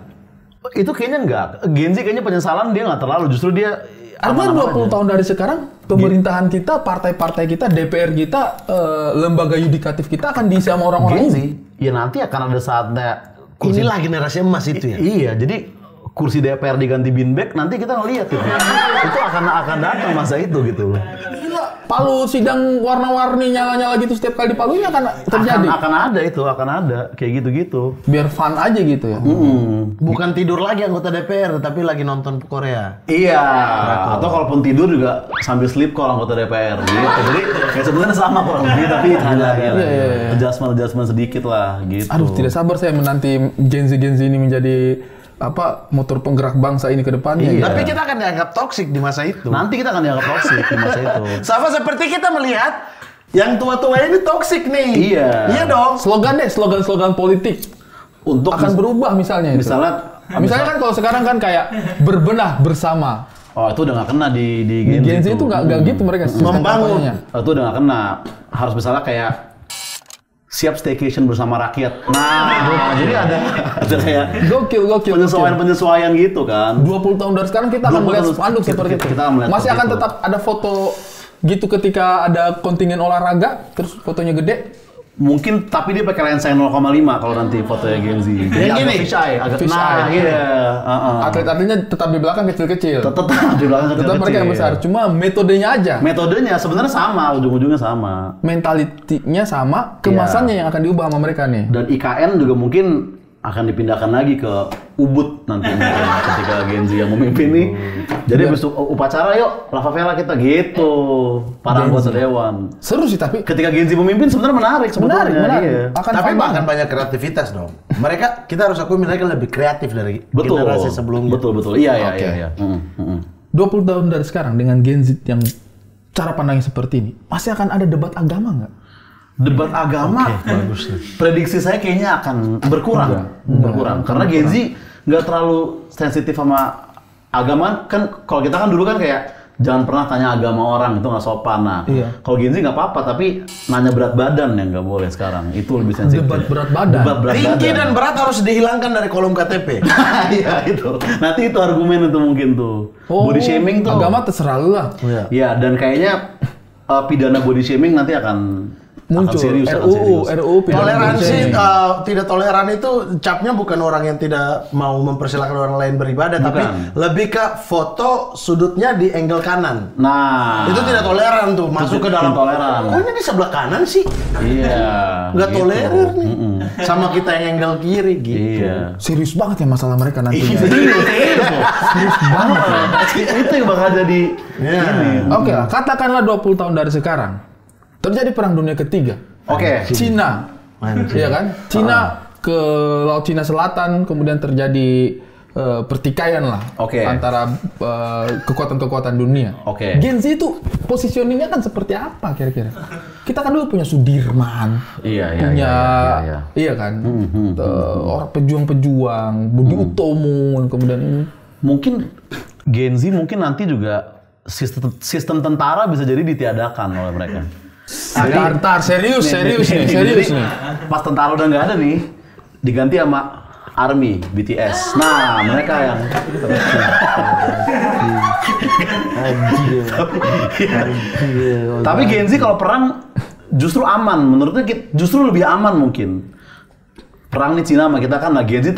Itu kayaknya enggak. Gen Z kayaknya penyesalan dia nggak terlalu. Justru dia artinya 20 tahun dari sekarang pemerintahan kita, partai-partai kita, DPR kita, lembaga yudikatif kita akan diisi sama orang-orang ini. Ya nanti akan ada saatnya. Inilah generasi emas itu ya. Iya, jadi kursi DPR diganti beanbag, nanti kita ngelihat itu. Itu akan datang masa itu gitu. Palu sidang warna-warni nyala-nyala gitu setiap kali di Palu ini akan terjadi. Akan ada kayak gitu-gitu. Biar fun aja gitu ya. Bukan tidur lagi anggota DPR, tapi lagi nonton Korea. Iya. Atau kalaupun tidur juga sambil sleep call anggota DPR gitu. Jadi kayak sebenarnya sama kurang lebih, tapi ada adjustment sedikit lah gitu. Aduh, tidak sabar saya menanti Gen Z ini menjadi motor penggerak bangsa ini ke depannya. Iya. Tapi kita akan dianggap toksik di masa itu. Nanti kita akan dianggap toksik di masa itu. Sama seperti kita melihat yang tua-tua ini toksik nih. Iya. Iya dong. Slogan politik untuk akan berubah misalnya itu. Misalnya kan kalau sekarang kan kayak berbenah bersama. Oh, itu udah nggak kena di Gen Z itu nggak gitu mereka membangun. Itu udah nggak kena. Harus misalnya kayak siap staycation bersama rakyat. Nah, jadi ada kayak gokil penyesuaian gitu kan. 20 tahun dari sekarang kita akan melihat spanduk seperti itu. Masih akan tetap ada foto gitu ketika ada kontingen olahraga, terus fotonya gede. Mungkin, tapi dia pakai lensa yang 0,5 kalau nanti fotonya Gen Z. Yang gini, agak iya. Atlet-atletnya tetap di belakang kecil-kecil. Tetap di belakang kecil-kecil. Tetap mereka yang besar, cuma metodenya aja. Metodenya sebenarnya sama, ujung-ujungnya sama. Mentalitinya sama, kemasannya yang akan diubah sama mereka nih. Dan IKN juga mungkin akan dipindahkan lagi ke Ubud nanti ketika Gen Z yang memimpin nih. Jadi habis upacara yuk, La Favela kita gitu. Para anggota dewan. Seru sih tapi ketika Gen Z memimpin sebenarnya menarik. Iya. Tapi bahkan banyak kreativitas dong. Kita harus akui mereka lebih kreatif dari generasi sebelumnya. Betul. Iya. 20 tahun dari sekarang dengan Gen Z yang cara pandangnya seperti ini, masih akan ada debat agama nggak? Debat agama, bagus. Prediksi saya kayaknya akan berkurang. Karena Gen Z nggak terlalu sensitif sama agama. Kan kalau kita kan dulu kan kayak jangan pernah tanya agama orang, itu nggak sopan. Nah, kalau Gen Z nggak apa-apa, tapi nanya berat badan yang nggak boleh sekarang. Itu lebih sensitif. Debat berat badan. Tinggi dan berat harus dihilangkan dari kolom KTP. Iya itu. Nanti itu argumen itu mungkin tuh. Body shaming tuh. Agama terserah lu lah. Iya, dan kayaknya pidana body shaming nanti akan muncul. RUU toleransi tidak toleran itu capnya bukan orang yang tidak mau mempersilahkan orang lain beribadah, tapi lebih ke foto sudutnya di angle kanan. Nah, itu tidak toleran tuh, masuk ke dalam toleran. Kok ini di sebelah kanan sih? Iya. Nggak gitu. Tolerir nih. Sama kita yang angle kiri gitu. Iya. Serius banget ya masalah mereka nanti. Serius banget. Itu yang bakal jadi ini. Oke lah, katakanlah 20 tahun dari sekarang. Terjadi perang dunia ketiga. Cina. Iya kan? Cina ke Laut Cina Selatan, kemudian terjadi pertikaian lah antara kekuatan-kekuatan dunia. Gen Z itu positioningnya kan seperti apa kira-kira? Kita kan dulu punya Sudirman, iya kan? Orang pejuang-pejuang, Budi Utomo, kemudian ini. Mungkin Gen Z mungkin nanti juga sistem tentara bisa jadi ditiadakan oleh mereka. Ntar serius nih. Pas tentara udah nggak ada nih, diganti sama Army, BTS. Nah, mereka yang Tapi Gen Z kalau perang justru aman, menurutnya justru lebih aman mungkin. Perang nih Cina sama kita kan, nah Gen Z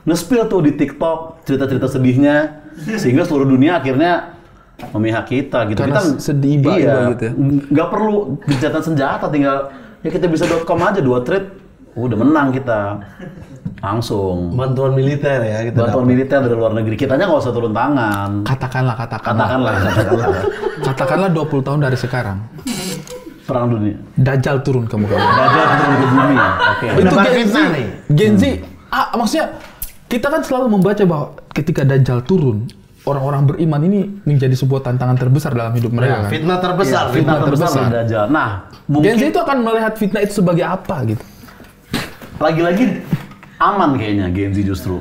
nge-spill tuh di TikTok cerita-cerita sedihnya, sehingga seluruh dunia akhirnya memihak kita gitu. Karena kita sedih gitu ya. Nggak perlu gencatan senjata, tinggal ya kita bisa .com aja 2 tweet Udah menang kita. Langsung. Bantuan militer ya kita. Bantuan militer dari luar negeri. Kitanya nggak usah turun tangan. Katakanlah 20 tahun dari sekarang. Perang dunia. Dajjal turun ke muka bumi. Dajjal turun ke bumi. Oke. Itu Gen Z. Maksudnya kita kan selalu membaca bahwa ketika Dajjal turun, orang-orang beriman ini menjadi sebuah tantangan terbesar dalam hidup mereka. Kan? Fitnah terbesar. Fitnah terbesar Dajjal. Nah, Gen Z itu akan melihat fitnah itu sebagai apa gitu. Lagi-lagi aman kayaknya Gen Z justru.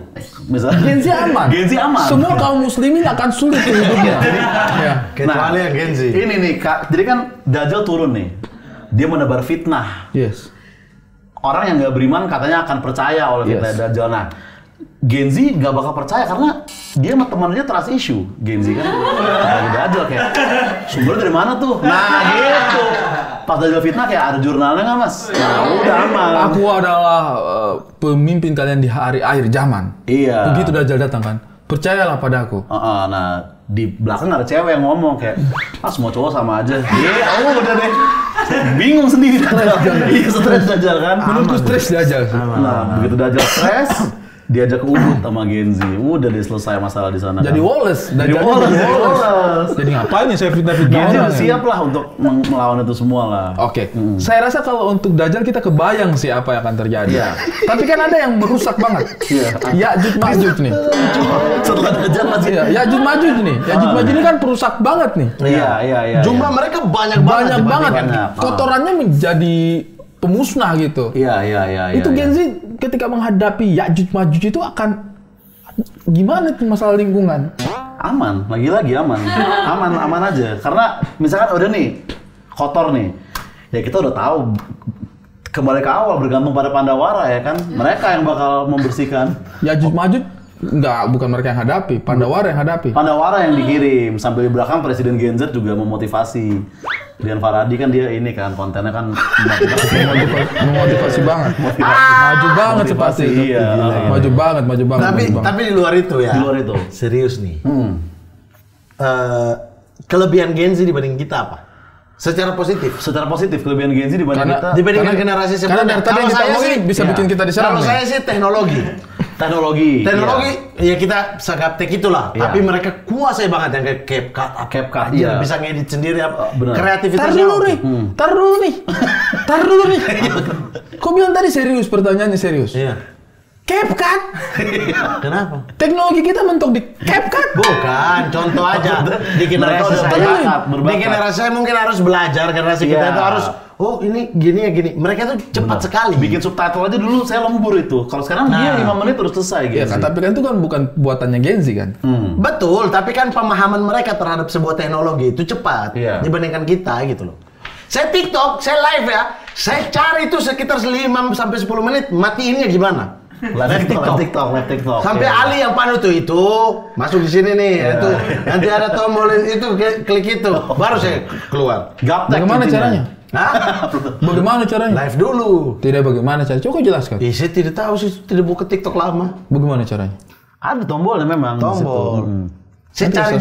Misalnya Gen Z aman. Gen Z aman. Semua kaum muslimin akan sulit hidupnya. Kecuali yang Gen Z. Ini nih Kak, jadi kan Dajjal turun nih. Dia menebar fitnah. Yes. Orang yang nggak beriman katanya akan percaya oleh fitnah Dajjal. Nah, Gen Z nggak bakal percaya karena dia sama temannya trust issue. Gen Z kan lagi Dajjal kayak sumber dari mana tuh? Nah gitu. Pas Dajjal fitnah kayak ada jurnalnya nggak mas? Nah udah aman. Aku adalah pemimpin kalian di hari akhir zaman. Iya. Begitu Dajjal datang kan, percayalah padaku. Nah di belakang ada cewek yang ngomong kayak semua cowok sama aja. Iya, udah deh. Bingung sendiri Dajjal. Iya, stres Dajjal kan. Menurutku stres Dajjal. Nah, begitu Dajjal stres, diajak ke Uhud sama Gen Z. Udah deh selesai masalah di sana. Jadi kan. Wallace. Jadi Wallace. Jadi ngapain nih saya fitnah-fitnah Gen Z orang? udah siap lah untuk melawan itu semua lah. Oke. Saya rasa kalau untuk Dajjal kita kebayang sih apa yang akan terjadi. Iya. Tapi kan ada yang merusak banget. Iya. Ya'juj Ma'juj nih. Setelah Dajjal masih. Iya, Ya'juj Ma'juj nih. Ya'juj Ma'juj ini kan perusak banget nih. Iya. Jumlah mereka banyak Banyak banget. Banyak. Kotorannya menjadi pemusnah gitu. Iya. Itu Gen Z ketika menghadapi Ya'juj Ma'juj itu akan gimana tuh masalah lingkungan? Aman, lagi-lagi aman. Aman aja. Karena misalkan udah nih kotor nih. Ya kita udah tahu kembali ke awal bergantung pada Pandawara ya kan. Mereka yang bakal membersihkan. Ya'juj Ma'juj bukan mereka yang hadapi, Pandawara yang hadapi. Pandawara yang dikirim. Sambil di belakang Presiden Gen Z juga memotivasi. Dian Faradi kan dia ini kan kontennya kan memotivasi banget. Maju banget seperti itu. Iya. Maju banget. Tapi di luar itu ya. Di luar itu. Serius nih. Kelebihan Gen Z dibanding kita apa? Secara positif kelebihan Gen Z dibandingkan generasi sebelumnya. Karena dari tadi yang kita omongin bisa bikin kita diserang. Kalau saya sih teknologi ya kita sagaptek itulah. Iya. Tapi mereka kuasai banget yang kayak CapCut. Iya. Bisa ngedit sendiri benar. kreativitasnya. Tar dulu nih. Kau bilang tadi serius, pertanyaannya serius. Iya. CapCut. Kenapa? Teknologi kita mentok di CapCut. Bukan, contoh aja. Di generasi saya mungkin harus belajar, generasi kita itu harus ini gini. Mereka tuh cepat sekali. Bikin subtitle aja dulu saya lembur itu. Kalau sekarang dia 5 menit terus selesai gitu. Iya kan, tapi kan itu kan bukan buatannya Gen Z kan. Betul, tapi kan pemahaman mereka terhadap sebuah teknologi itu cepat dibandingkan kita gitu loh. Saya TikTok, saya live ya. Saya cari itu sekitar 5 sampai 10 menit, matiin gimana? Live TikTok. Sampai Ali yang panu tuh itu masuk di sini nih, itu nanti ada tombol itu klik itu, baru saya keluar. Bagaimana caranya? Bagaimana caranya? Live dulu. Tidak bagaimana caranya? Coba jelaskan. Saya tidak tahu sih, tidak buka TikTok lama. Bagaimana caranya? Ada tombolnya memang. Tombol. Saya cari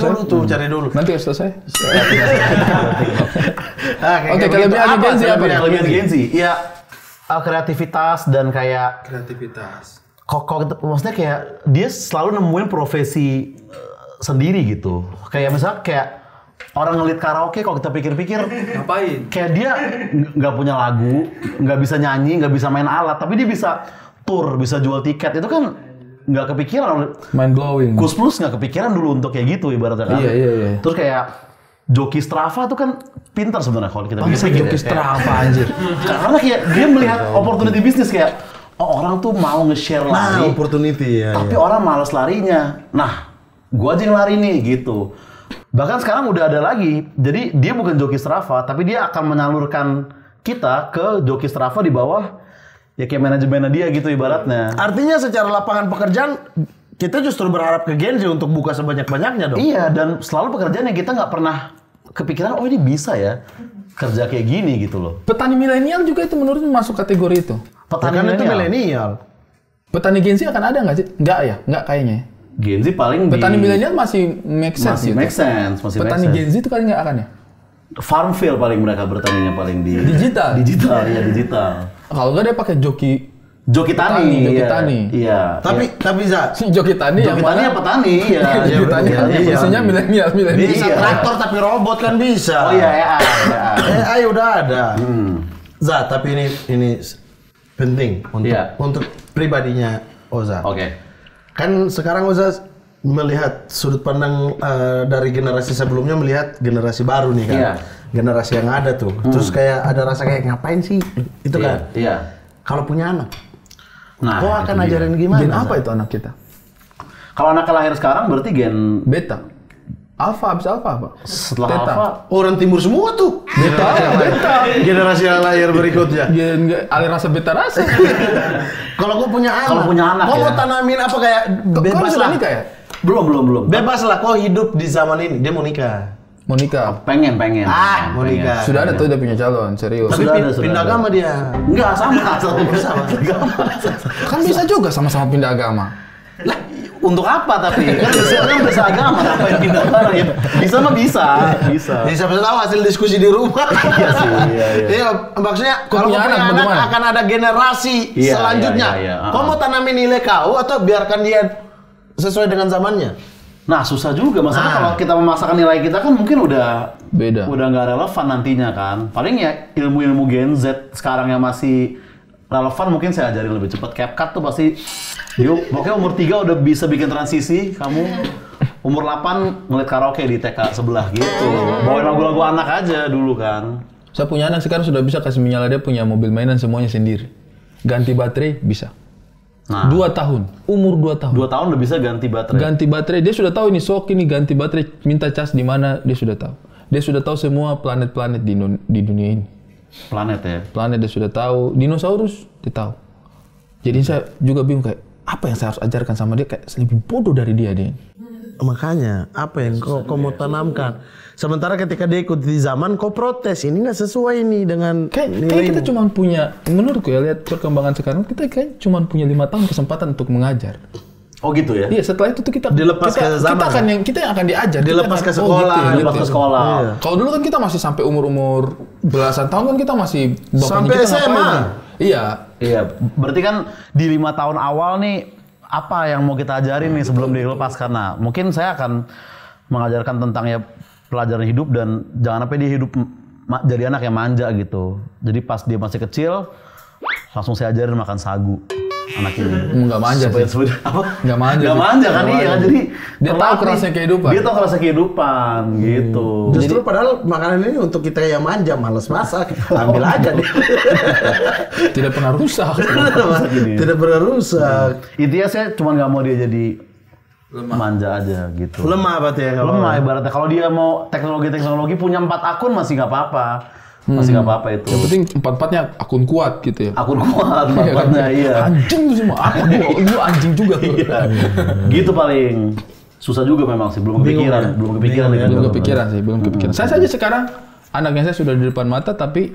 dulu. Nanti selesai. Oke, kelebihan Gen Z apa? Kelebihan Gen Z? Ya kreativitas dan kayak maksudnya kayak dia selalu nemuin profesi sendiri gitu. Kayak misalnya orang ngelit karaoke, kalau kita pikir-pikir ngapain? Kayak dia nggak punya lagu, nggak bisa nyanyi, nggak bisa main alat, tapi dia bisa tour, bisa jual tiket. Itu kan nggak kepikiran. Mind blowing. Kus Plus nggak kepikiran dulu untuk kayak gitu ibaratnya kan. Iya. Terus kayak joki Strava tuh kan pintar sebenarnya kalau kita pikir. Joki Strava anjir. Karena kayak dia melihat opportunity bisnis kayak orang tuh mau nge-share lari. Opportunity ya. Tapi orang malas larinya. Nah, gua aja yang lari nih gitu. Bahkan sekarang udah ada lagi. Jadi dia bukan joki Strava, tapi dia akan menyalurkan kita ke joki Strava di bawah ya kayak manajemennya dia gitu ibaratnya. Artinya secara lapangan pekerjaan kita justru berharap ke Gen Z untuk buka sebanyak-banyaknya dong. Iya, dan selalu pekerjaan yang kita nggak pernah kepikiran, ini bisa ya kerja kayak gini gitu loh. Petani milenial juga itu menurut masuk kategori itu. Petani itu milenial. Petani Gen Z akan ada nggak sih? Nggak ya, nggak kayaknya. Gen Z paling petani milenial masih make sense gitu. Petani Gen Z itu kali nggak akan ya? Farmville paling mereka bertaninya paling di digital. Digital. Kalau nggak dia pakai joki Joki Tani. Iya. Tapi Za, Joki Tani yang Joki Tani ya petani, iya. Joki Tani maksudnya milenial. bisa traktor tapi robot kan bisa. Oh iya, AI. AI udah ada. Za, tapi ini penting untuk pribadinya Oza. Oke. Kan sekarang Oza melihat sudut pandang dari generasi sebelumnya melihat generasi baru nih kan. Iya. Generasi yang ada tuh. Terus kayak ada rasa kayak ngapain sih? Itu kan. Iya. Kalau punya anak, Nah, kau akan ajarin gimana? Gen apa itu anak kita? Kalau anak lahir sekarang berarti gen Beta. Alpha, abis alpha apa? setelah Theta. apa? Orang timur semua tuh. Beta. Generasi yang lahir berikutnya. Gen alih rasa beta rasa. Kalau kau punya anak, kau ya. mau tanamin apa kayak bebas sudah lah. nikah ya? Belum. Bebas lah, kau hidup di zaman ini. Dia mau nikah. Mau nikah. Pengen. Mau nikah. Sudah ada tuh dia punya calon, serius. Tapi Sudah pindah ada. agama dia. Enggak, sama. Kan bisa juga sama-sama pindah agama. Lah, untuk apa tapi? Kan bisa agama, ngapain pindah barang ya? Bisa mah bisa. Jadi siapa tahu hasil diskusi di rumah. Iya sih, iya. Iya, maksudnya Kau kalau punya kau punya anak, anak bagaimana? akan ada generasi Iya, selanjutnya. iya. Kau mau tanamin nilai kau atau biarkan dia sesuai dengan zamannya? Nah, susah juga. Masalahnya kalau kita memaksakan nilai kita kan mungkin udah Beda. Udah nggak relevan nantinya kan. Paling ya ilmu-ilmu Gen Z sekarang yang masih relevan mungkin saya ajarin lebih cepat. CapCut tuh pasti yuk, pokoknya umur 3 udah bisa bikin transisi, kamu umur 8 ngeliat karaoke di TK sebelah gitu. Bawain lagu-lagu anak aja dulu kan. Saya punya anak sekarang sudah bisa kasih menyala, dia punya mobil mainan semuanya sendiri. Ganti baterai bisa. Nah, 2 tahun, umur 2 tahun. 2 tahun udah bisa ganti baterai. Ganti baterai, dia sudah tahu ini sok ini ganti baterai, minta cas di mana, dia sudah tahu. Dia sudah tahu semua planet-planet di dunia ini. Planet ya. Planet dia sudah tahu, dinosaurus dia tahu. Jadi saya juga bingung kayak apa yang saya harus ajarkan sama dia, kayak lebih bodoh dari dia. Makanya, apa yang kau mau tanamkan? Sementara ketika dia ikut di zaman, kau protes. Ini nggak sesuai ini dengan Kayak kita cuma punya, menurutku ya, lihat perkembangan sekarang, kita kayak cuma punya 5 tahun kesempatan untuk mengajar. Oh gitu ya? Iya, setelah itu tuh kita Dilepas ke zaman, kita yang akan diajar. Dilepas Kita ke sekolah, Dilepas ke sekolah. Iya. Kalau dulu kan kita masih sampai umur belasan tahun kan kita masih Sampai kita SMA. ngapain? Iya. Iya, berarti kan di 5 tahun awal nih apa yang mau kita ajarin nih sebelum dilepaskan? Nah, mungkin saya akan mengajarkan tentang ya pelajaran hidup dan jangan sampai dia hidup jadi anak yang manja gitu. Jadi pas dia masih kecil langsung saya ajarin makan sagu. Anak ini. Nggak manja sih. Apa? Nggak manja. Nggak manja kan iya kan. Jadi dia tahu kerasnya kehidupan. Dia tahu kerasnya kehidupan gitu. Justru padahal makanan ini untuk kita yang manja, males masak, ambil aja deh. Tidak pernah rusak. Tidak pernah rusak. Intinya saya cuma nggak mau dia jadi manja aja gitu. Lemah berarti ya kalau Lemah ibaratnya. Kalau dia mau teknologi punya 4 akun masih nggak apa-apa. Masih nggak apa-apa itu. Yang penting 4-4-nya akun kuat gitu ya. Akun kuat, 4-4-nya iya. Anjing tuh semua. Apa gua anjing juga tuh. Gitu paling. Susah juga memang sih, belum kepikiran. Belum kepikiran. Belum kepikiran. Saya saja sekarang anaknya saya sudah di depan mata, tapi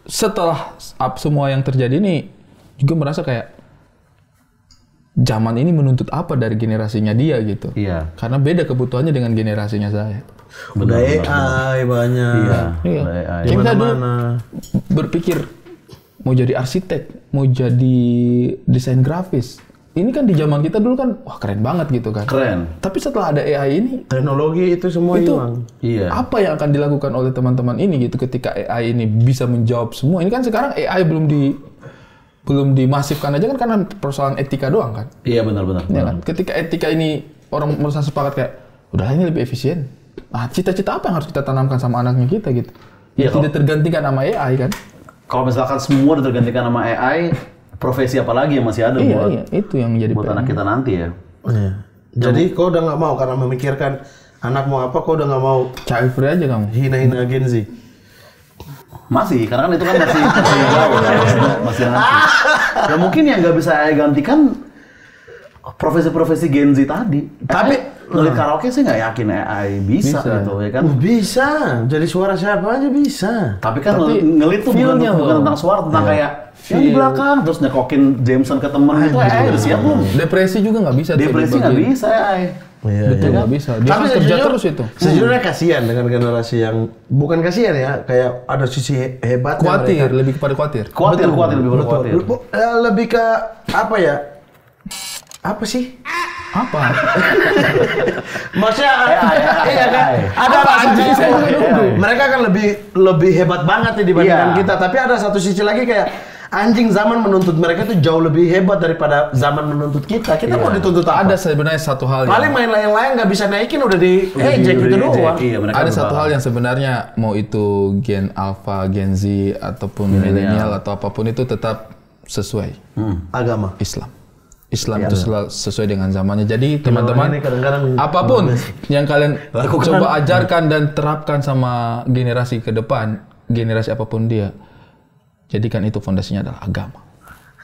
setelah semua yang terjadi ini juga merasa kayak zaman ini menuntut apa dari generasinya dia gitu. Iya. Karena beda kebutuhannya dengan generasinya saya. udah AI banyak. Iya. AI. Kayak saya dulu berpikir mau jadi arsitek, mau jadi desain grafis. Ini kan di zaman kita dulu kan, wah keren banget gitu kan. Keren. Tapi setelah ada AI ini, Teknologi itu semua itu hilang. Iya. apa yang akan dilakukan oleh teman-teman ini gitu ketika AI ini bisa menjawab semua. Ini kan sekarang AI belum dimasifkan aja kan karena persoalan etika doang kan. Iya benar-benar. Ya kan? Ketika etika ini orang merasa sepakat kayak, udahlah ini lebih efisien. Nah, cita-cita apa yang harus kita tanamkan sama anaknya kita gitu? Iya, Tidak tergantikan sama AI kan? Kalau misalkan semua tergantikan sama AI, profesi apa lagi yang masih ada Iya, itu yang jadi buat anak kita nanti ya. Iya. Jadi kau udah nggak mau karena memikirkan anak mau apa, kau udah nggak mau child free aja kamu. hina-hina Gen Z. Masih, karena kan itu kan masih jauh kan, masih nanti. Ya mungkin yang nggak bisa AI gantikan profesi-profesi Gen Z tadi. Tapi ngeliat karaoke sih nggak yakin AI bisa gitu ya kan. Bisa, jadi suara siapa aja bisa. Tapi kan Tapi ngelit tuh bukan tentang suara, tentang kayak yang di belakang terus nyekokin Jameson ke temen itu AI udah siap belum? Depresi juga nggak bisa. Depresi nggak bisa AI. Betul, nggak bisa. Dia Tapi kan kerja terus itu. Sejujurnya kasihan dengan generasi yang bukan kasihan ya, kayak ada sisi hebatnya. Khawatir, lebih kepada khawatir. Khawatir lebih pada khawatir. Lebih ke apa ya? Apa sih? Apa? Maksudnya iya kan? Ada anjing. Mereka kan lebih hebat banget nih dibandingkan kita, tapi ada satu sisi lagi kayak anjing zaman menuntut mereka tuh jauh lebih hebat daripada zaman menuntut kita. Kita mau dituntut apa? Ada sebenarnya satu hal Paling main lain-lain nggak bisa naikin udah di ejek gitu doang. Iya, ada satu hal yang sebenarnya mau itu Gen Alpha, Gen Z ataupun milenial atau apapun itu tetap sesuai Agama. Islam itu sesuai dengan zamannya. Jadi teman-teman, ini kadang-kadang apapun yang kalian coba ajarkan dan terapkan sama generasi ke depan, generasi apapun dia, jadikan itu fondasinya adalah agama.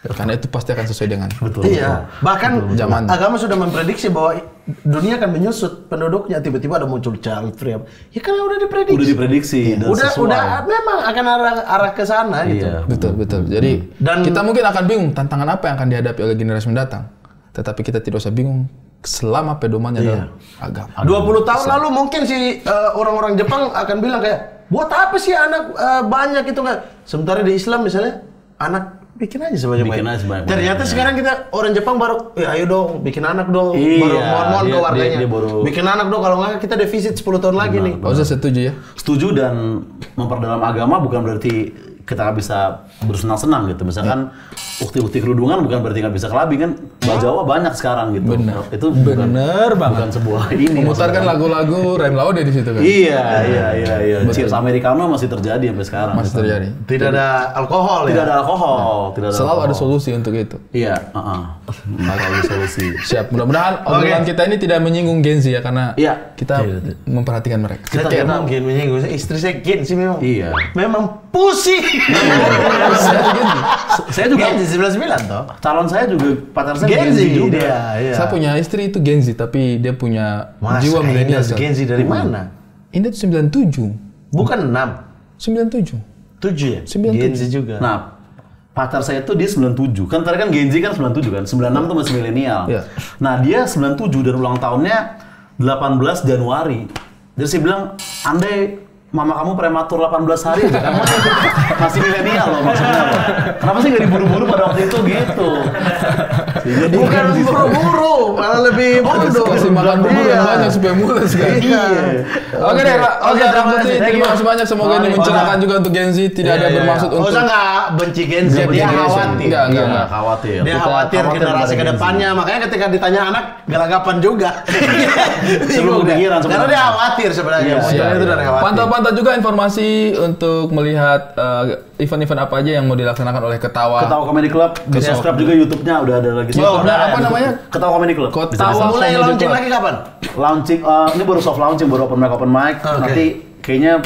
Karena itu pasti akan sesuai dengan Iya. Bahkan zaman. agama sudah memprediksi bahwa dunia akan menyusut penduduknya, tiba-tiba ada muncul child free. Ya kan udah diprediksi. Udah diprediksi dan sesuai. Udah memang akan arah ke sana gitu. Iya. Betul. Jadi kita mungkin akan bingung tantangan apa yang akan dihadapi oleh generasi mendatang. Tetapi kita tidak usah bingung selama pedomannya adalah agama. 20 tahun lalu mungkin si orang-orang Jepang akan bilang kayak, buat apa sih anak banyak itu kan? Sementara di Islam misalnya anak bikin aja sebanyak-banyak. Ternyata sekarang kita orang Jepang baru, ya ayo dong bikin anak dong. Baru mohon ke warganya. Dia bikin anak dong, kalau nggak kita defisit 10 tahun lagi nih. Oza setuju ya? Setuju, dan memperdalam agama bukan berarti kita nggak bisa bersenang-senang gitu. Misalkan ukti-ukti kerudungan bukan berarti nggak bisa kelabing kan. Bahasa Jawa banyak sekarang gitu. Benar. Itu bukan sebuah ini. Memutarkan lagu-lagu Rhyme Laude di situ kan. Iya. Cheers Americano masih terjadi sampai sekarang. Masih terjadi. Tidak ada alkohol Tidak ada alkohol. Selalu ada solusi untuk itu. Iya, ada solusi. Siap. Mudah-mudahan obrolan kita ini tidak menyinggung Gen Z ya, karena kita memperhatikan mereka. Kita mungkin menyinggung istri saya Gen sih memang. Iya. Memang pusing. Saya juga Gen Z 99 toh. Calon saya juga pacar saya Gen Z juga. Iya. Saya punya istri itu Gen Z, tapi dia punya jiwa milenial. Gen Z dari mana? Ini tuh 97. Bukan 6. 97. 7 ya? 97. Gen Z juga. Nah, pacar saya itu dia 97. Kan tadi kan Gen Z kan 97 kan. 96 tuh masih milenial. Iya. Nah, dia 97 dan ulang tahunnya 18 Januari. Jadi saya bilang, andai mama kamu prematur 18 hari aja, kamu masih milenial loh maksudnya loh. Kenapa sih nggak diburu-buru pada waktu itu gitu? Bukan buru-buru, malah lebih bodoh. Kasih makan bubur yang banyak supaya mulus kan. Oke deh, Oza Rambuti, terima kasih banyak. Semoga ini mencerahkan juga untuk Gen Z. Tidak ada bermaksud untuk. Oza nggak benci Gen Z, dia khawatir. Enggak khawatir. Dia khawatir generasi ke depannya, makanya ketika ditanya anak, gelagapan juga. Seluruh pikiran karena dia khawatir sebenarnya. Munculnya itu dari khawatir. Pantau juga informasi untuk melihat event-event apa aja yang mau dilaksanakan oleh Ketawa Comedy Club. Di subscribe juga YouTube-nya, udah ada lagi. Apa namanya? Ketawa Comedy Club. Mulai launching lagi kapan? Launching, ini baru soft launching, baru open mic. Nanti kayaknya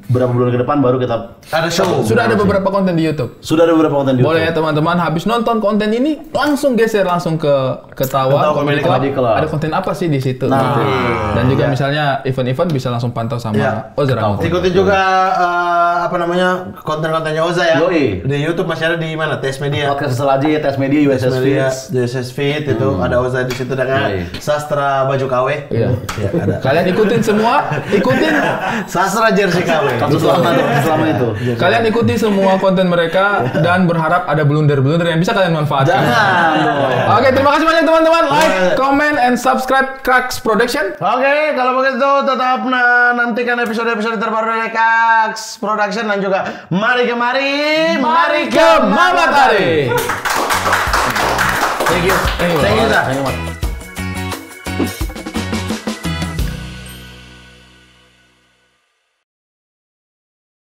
beberapa bulan ke depan baru kita ada show. Sudah ada beberapa konten di YouTube. Boleh ya teman-teman, habis nonton konten ini langsung geser langsung ke Ketawa Comedy Club. Ada konten apa sih di situ? Gitu. Dan juga misalnya event-event bisa langsung pantau sama Oza Rambuti. Ikutin juga konten-kontennya Oza ya. Di YouTube masih ada di mana? Tes Media. Podcast Selaji, Tes Media, USS Fit itu ada Oza di situ dengan Sastra Baju KW. Iya. Ada. Kalian ikutin semua, Sastra Jersey KW. Selama itu. Kalian ikuti semua konten mereka dan berharap ada blunder-blunder yang bisa kalian manfaatkan. Jangan. Oke, terima kasih banyak teman-teman. Like, comment, and subscribe Cracks Production. Oke, kalau begitu tetap nantikan episode-episode terbaru dari Cracks Production dan juga Mari Kemari, Mari ke Mamatari. Thank you. Thank you, Zah.